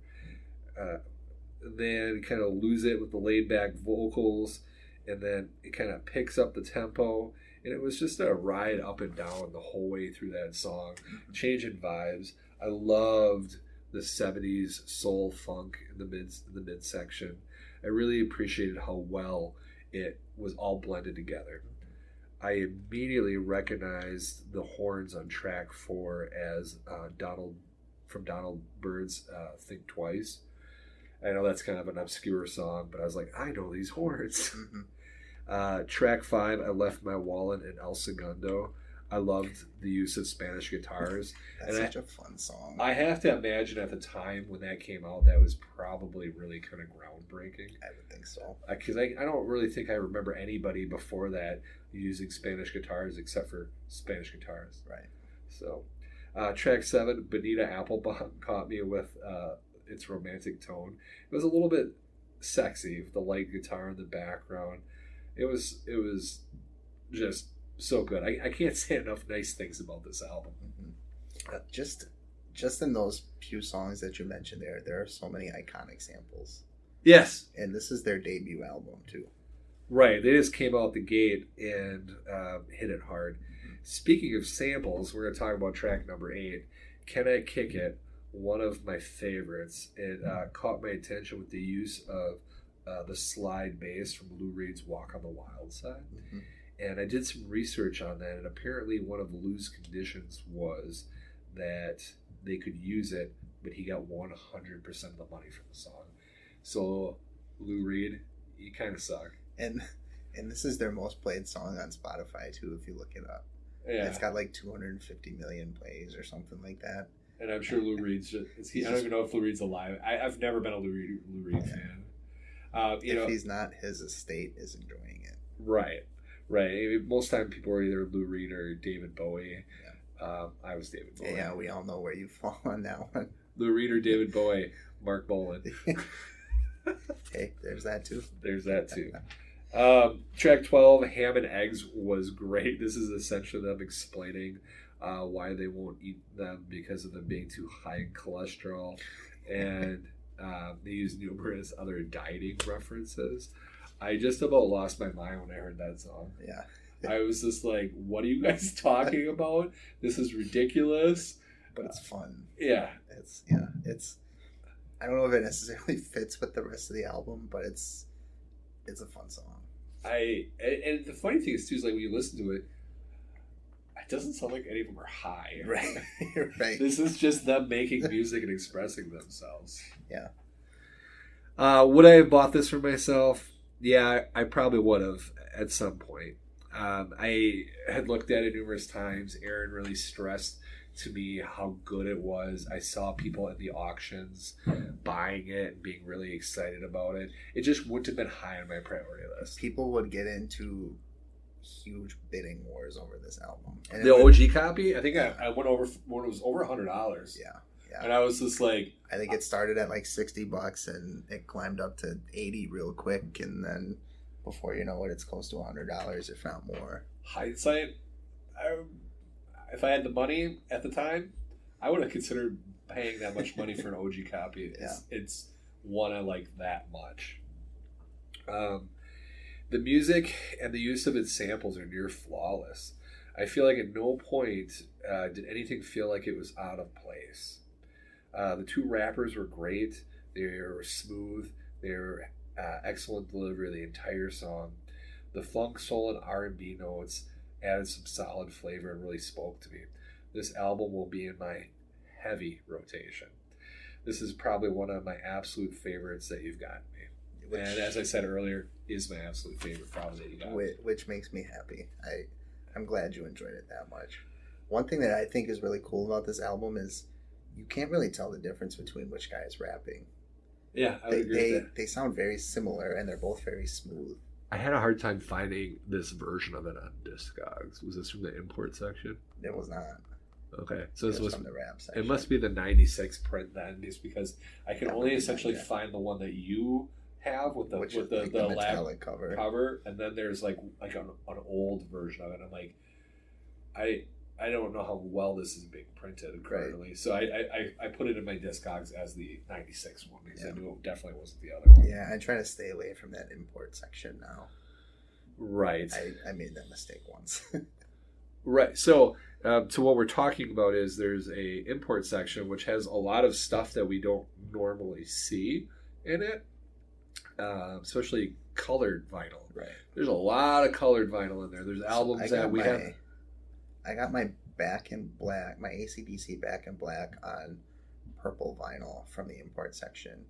[SPEAKER 2] Then kind of lose it with the laid back vocals, and then it kind of picks up the tempo, and it was just a ride up and down the whole way through that song, changing vibes. I loved the 70s soul funk in the midsection. I really appreciated how well it was all blended together. I immediately recognized the horns on track 4 as Donald Byrd's Think Twice. I know that's kind of an obscure song, but I was like, I know these horns. Track 5, I Left My Wallet in El Segundo. I loved the use of Spanish guitars.
[SPEAKER 1] That's such a fun song.
[SPEAKER 2] I have to imagine at the time when that came out, that was probably really kind of groundbreaking.
[SPEAKER 1] I would think so.
[SPEAKER 2] Because I don't really think I remember anybody before that using Spanish guitars except for Spanish guitars.
[SPEAKER 1] Right.
[SPEAKER 2] So, track 7, Bonita Applebum, caught me with its romantic tone. It was a little bit sexy with the light guitar in the background. It was just so good. I can't say enough nice things about this album.
[SPEAKER 1] Just in those few songs that you mentioned there are so many iconic samples.
[SPEAKER 2] Yes.
[SPEAKER 1] And this is their debut album too.
[SPEAKER 2] Right. They just came out the gate and hit it hard. Speaking of samples, we're going to talk about track number 8, Can I Kick It? One of my favorites. It caught my attention with the use of the slide bass from Lou Reed's Walk on the Wild Side. And I did some research on that, and apparently one of Lou's conditions was that they could use it, but he got 100% of the money from the song. So, Lou Reed, you kind of suck.
[SPEAKER 1] And this is their most played song on Spotify, too, if you look it up.
[SPEAKER 2] Yeah.
[SPEAKER 1] It's got like 250 million plays or something like that.
[SPEAKER 2] And I'm sure Lou Reed's just... I don't even know if Lou Reed's alive. I've never been a Lou Reed fan.
[SPEAKER 1] If he's not, his estate is enjoying it.
[SPEAKER 2] Right. Most time people are either Lou Reed or David Bowie. Yeah. I was David Bowie.
[SPEAKER 1] Yeah, we all know where you fall on that one.
[SPEAKER 2] Lou Reed or David Bowie. Mark Bolan.
[SPEAKER 1] Hey, there's that too.
[SPEAKER 2] Track 12, Ham and Eggs, was great. This is essentially them explaining why they won't eat them because of them being too high in cholesterol. And they use numerous other dieting references. I just about lost my mind when I heard that song.
[SPEAKER 1] Yeah.
[SPEAKER 2] I was just like, what are you guys talking about? This is ridiculous.
[SPEAKER 1] But it's fun.
[SPEAKER 2] Yeah.
[SPEAKER 1] It's I don't know if it necessarily fits with the rest of the album, but it's a fun song.
[SPEAKER 2] And the funny thing is too, is like when you listen to it, it doesn't sound like any of them are high.
[SPEAKER 1] Right. Right.
[SPEAKER 2] This is just them making music and expressing themselves.
[SPEAKER 1] Yeah.
[SPEAKER 2] Would I have bought this for myself? Yeah, I probably would have at some point. I had looked at it numerous times. Aaron really stressed to me how good it was. I saw people at the auctions buying it and being really excited about it. It just wouldn't have been high on my priority list.
[SPEAKER 1] People would get into huge bidding wars over this album. And
[SPEAKER 2] The OG copy, I think I went over when it was over $100.
[SPEAKER 1] Yeah.
[SPEAKER 2] And I was just like,
[SPEAKER 1] I think it started at like $60 and it climbed up to 80 real quick, and then before you know it, it's close to $100, if not more.
[SPEAKER 2] hindsight, if I had the money at the time, I would have considered paying that much money for an OG copy. It's one I like that much. The music and the use of its samples are near flawless. I feel like at no point did anything feel like it was out of place. The two rappers were great. They were smooth. They were excellent delivery of the entire song. The funk, soul, and R&B notes added some solid flavor and really spoke to me. This album will be in my heavy rotation. This is probably one of my absolute favorites that you've gotten me. And as I said earlier, is my absolute favorite probably that you got.
[SPEAKER 1] Which makes me happy. I'm glad you enjoyed it that much. One thing that I think is really cool about this album is you can't really tell the difference between which guy is rapping.
[SPEAKER 2] Yeah, I would agree with that.
[SPEAKER 1] They sound very similar, and they're both very smooth.
[SPEAKER 2] I had a hard time finding this version of it on Discogs. Was this from the import section?
[SPEAKER 1] It was not.
[SPEAKER 2] Okay, so this was
[SPEAKER 1] from the rap section.
[SPEAKER 2] It must be the 96 print then, just because I can only essentially find the one that you have with the
[SPEAKER 1] metallic
[SPEAKER 2] cover, and then there's like an old version of it. I'm like, I don't know how well this is being printed currently, right. So I put it in my Discogs as the 96 one because I knew it definitely wasn't the other one.
[SPEAKER 1] Yeah, I try to stay away from that import section now.
[SPEAKER 2] Right.
[SPEAKER 1] I made that mistake once.
[SPEAKER 2] Right. So what we're talking about is there's a import section which has a lot of stuff that we don't normally see in it, especially colored vinyl.
[SPEAKER 1] Right.
[SPEAKER 2] There's a lot of colored vinyl in there. There's albums that we have.
[SPEAKER 1] I got my Back in Black, my AC/DC Back in Black on purple vinyl from the import section,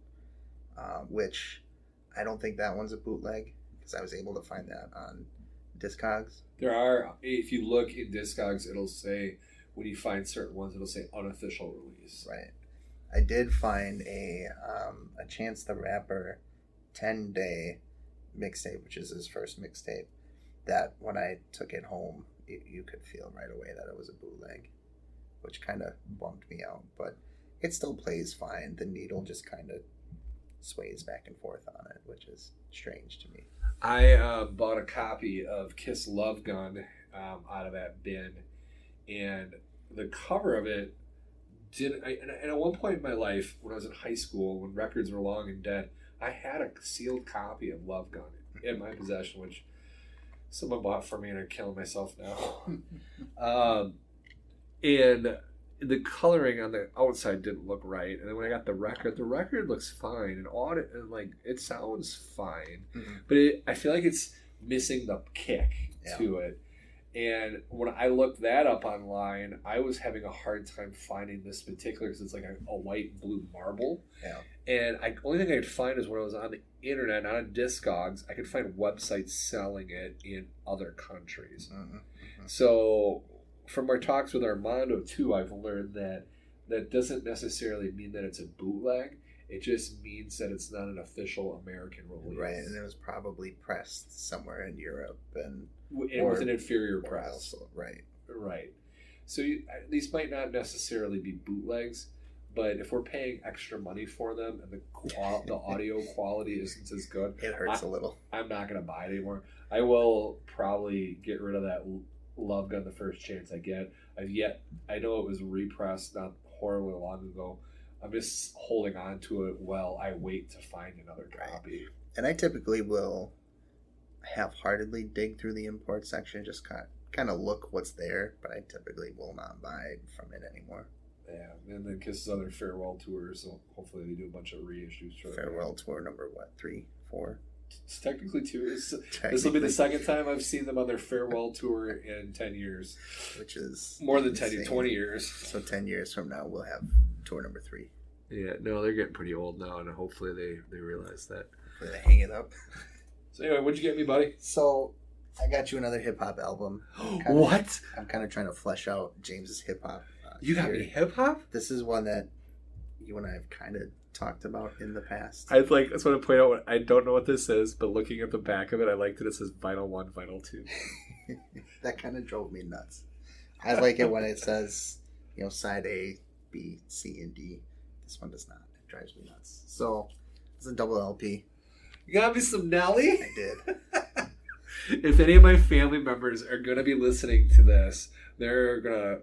[SPEAKER 1] which I don't think that one's a bootleg because I was able to find that on Discogs.
[SPEAKER 2] There are, if you look in Discogs, it'll say, when you find certain ones, it'll say unofficial release.
[SPEAKER 1] Right. I did find a Chance the Rapper 10-day mixtape, which is his first mixtape, that when I took it home, you could feel right away that it was a bootleg, which kind of bummed me out, but it still plays fine. The needle just kind of sways back and forth on it, which is strange to me.
[SPEAKER 2] I bought a copy of Kiss Love Gun out of that bin, and the cover of it and at one point in my life, when I was in high school, when records were long and dead, I had a sealed copy of Love Gun in my possession, which someone bought for me, and I'm killing myself now. And the coloring on the outside didn't look right, and then when I got the record looks fine, and like it sounds fine, but I feel like it's missing the kick to it. And when I looked that up online, I was having a hard time finding this particular, because it's like a white and blue marble.
[SPEAKER 1] Yeah. And
[SPEAKER 2] only thing I could find is when I was on the internet, not on Discogs, I could find websites selling it in other countries. So from our talks with Armando too, I've learned that doesn't necessarily mean that it's a bootleg. It just means that it's not an official American release.
[SPEAKER 1] Right, and it was probably pressed somewhere in Europe and
[SPEAKER 2] with an inferior press.
[SPEAKER 1] Also, right.
[SPEAKER 2] So these might not necessarily be bootlegs, but if we're paying extra money for them and the audio quality isn't as good,
[SPEAKER 1] it hurts a little.
[SPEAKER 2] I'm not going to buy it anymore. I will probably get rid of that Love Gun the first chance I get. I know it was repressed not horribly long ago. I'm just holding on to it while I wait to find another copy.
[SPEAKER 1] And I typically will half-heartedly dig through the import section, just kind of look what's there, but I typically will not buy from it anymore.
[SPEAKER 2] Yeah, and then Kiss's other farewell tour, so hopefully they do a bunch of reissues.
[SPEAKER 1] Farewell tour number, 3, 4?
[SPEAKER 2] It's technically 2. This will be the second time I've seen them on their farewell tour in 10 years.
[SPEAKER 1] Which is
[SPEAKER 2] more than 10 years, 20 years.
[SPEAKER 1] So 10 years from now, we'll have tour number 3.
[SPEAKER 2] Yeah, no, they're getting pretty old now, and hopefully they realize that.
[SPEAKER 1] Hopefully they hang it up.
[SPEAKER 2] So anyway, what'd you get me, buddy?
[SPEAKER 1] So I got you another hip hop album.
[SPEAKER 2] What?
[SPEAKER 1] I'm kind of trying to flesh out James's hip hop.
[SPEAKER 2] You got me hip hop?
[SPEAKER 1] This is one that you and I have kind of talked about in the past.
[SPEAKER 2] I just want to point out, I don't know what this is, but looking at the back of it, I like that it says Vinyl 1, Vinyl 2.
[SPEAKER 1] That kind of drove me nuts. I like it when it says, side A, B, C, and D. This one does not. It drives me nuts. So it's a double LP.
[SPEAKER 2] You got me some Nelly?
[SPEAKER 1] I did.
[SPEAKER 2] If any of my family members are going to be listening to this, they're going to,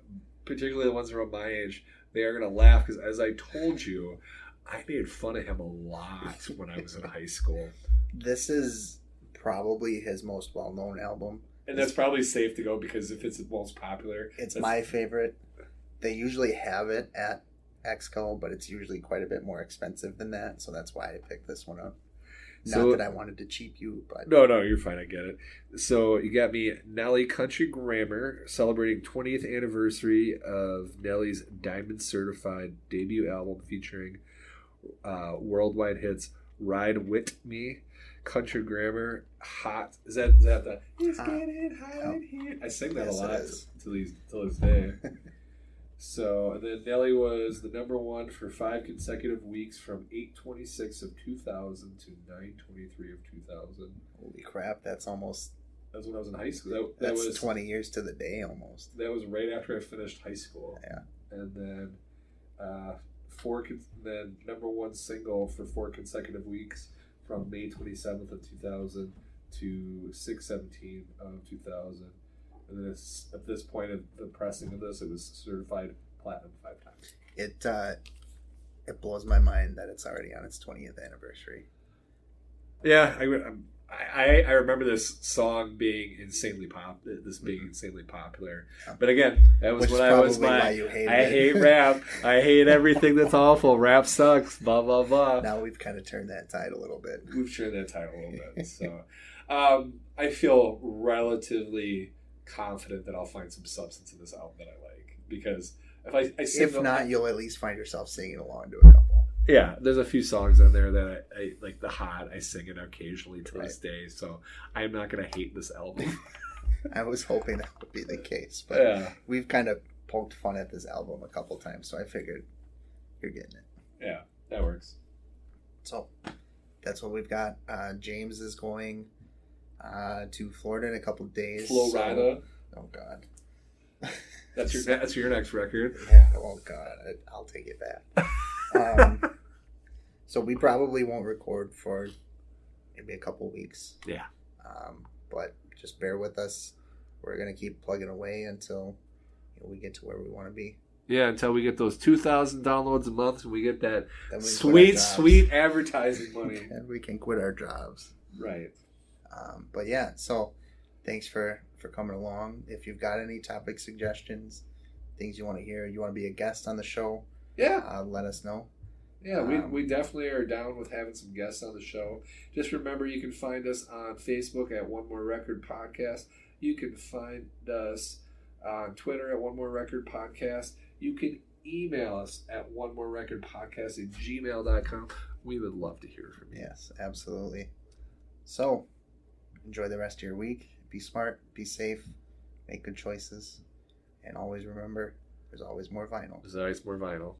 [SPEAKER 2] particularly the ones around my age, they are going to laugh because, as I told you, I made fun of him a lot when I was in high school.
[SPEAKER 1] This is probably his most well-known album.
[SPEAKER 2] And that's probably safe to go because if it's the most popular.
[SPEAKER 1] It's my favorite. They usually have it at Exco, but it's usually quite a bit more expensive than that. So that's why I picked this one up. Not that I wanted to cheap you, but...
[SPEAKER 2] No, you're fine. I get it. So you got me Nelly Country Grammar, celebrating 20th anniversary of Nelly's Diamond Certified debut album featuring worldwide hits Ride With Me, Country Grammar, Hot. Is that the... It's getting hot in here. I sing that a lot till this day. So, and then Nelly was the number one for 5 consecutive weeks from 8/26 of 2000 to 9/23 of 2000.
[SPEAKER 1] Holy crap, that's when
[SPEAKER 2] I was in high school. That
[SPEAKER 1] that's
[SPEAKER 2] was
[SPEAKER 1] 20 years to the day almost.
[SPEAKER 2] That was right after I finished high school.
[SPEAKER 1] Yeah.
[SPEAKER 2] And then then number one single for 4 consecutive weeks from May 27th of 2000 to 6/17 of 2000. And then at this point of the pressing of this, it was certified platinum 5 times.
[SPEAKER 1] It blows my mind that it's already on its 20th anniversary.
[SPEAKER 2] Yeah, I remember this song being insanely popular. Yeah. But again, that was when I was
[SPEAKER 1] why you hate
[SPEAKER 2] I hate rap. I hate everything that's awful. Rap sucks. Blah blah blah.
[SPEAKER 1] Now we've kind of turned that tide a little bit.
[SPEAKER 2] So, I feel relatively confident that I'll find some substance in this album that I like, because if not, you'll at least find yourself singing along to a couple. Yeah, there's a few songs in there that I like. The Hot, I sing it occasionally to this day, so I'm not gonna hate this album.
[SPEAKER 1] I was hoping that would be the case, but we've kind of poked fun at this album a couple times, so I figured you're getting it.
[SPEAKER 2] Yeah, that works.
[SPEAKER 1] So that's what we've got. James is going to Florida in a couple of days.
[SPEAKER 2] Florida.
[SPEAKER 1] Oh God.
[SPEAKER 2] That's your next record.
[SPEAKER 1] Yeah. Oh God. I'll take it back. So we probably won't record for maybe a couple weeks.
[SPEAKER 2] Yeah.
[SPEAKER 1] But just bear with us. We're gonna keep plugging away until we get to where we want to be.
[SPEAKER 2] Yeah, until we get those 2,000 downloads a month, and we get that sweet advertising money,
[SPEAKER 1] and we can quit our jobs.
[SPEAKER 2] Right.
[SPEAKER 1] But yeah, so thanks for coming along. If you've got any topic suggestions, things you want to hear, you want to be a guest on the show, let us know.
[SPEAKER 2] Yeah, we definitely are down with having some guests on the show. Just remember, you can find us on Facebook at One More Record Podcast. You can find us on Twitter at One More Record Podcast. You can email us at onemorerecordpodcast@gmail.com. We would love to hear from you.
[SPEAKER 1] Yes, absolutely. So, enjoy the rest of your week. Be smart, be safe, make good choices, and always remember, there's always more vinyl.
[SPEAKER 2] There's always more vinyl.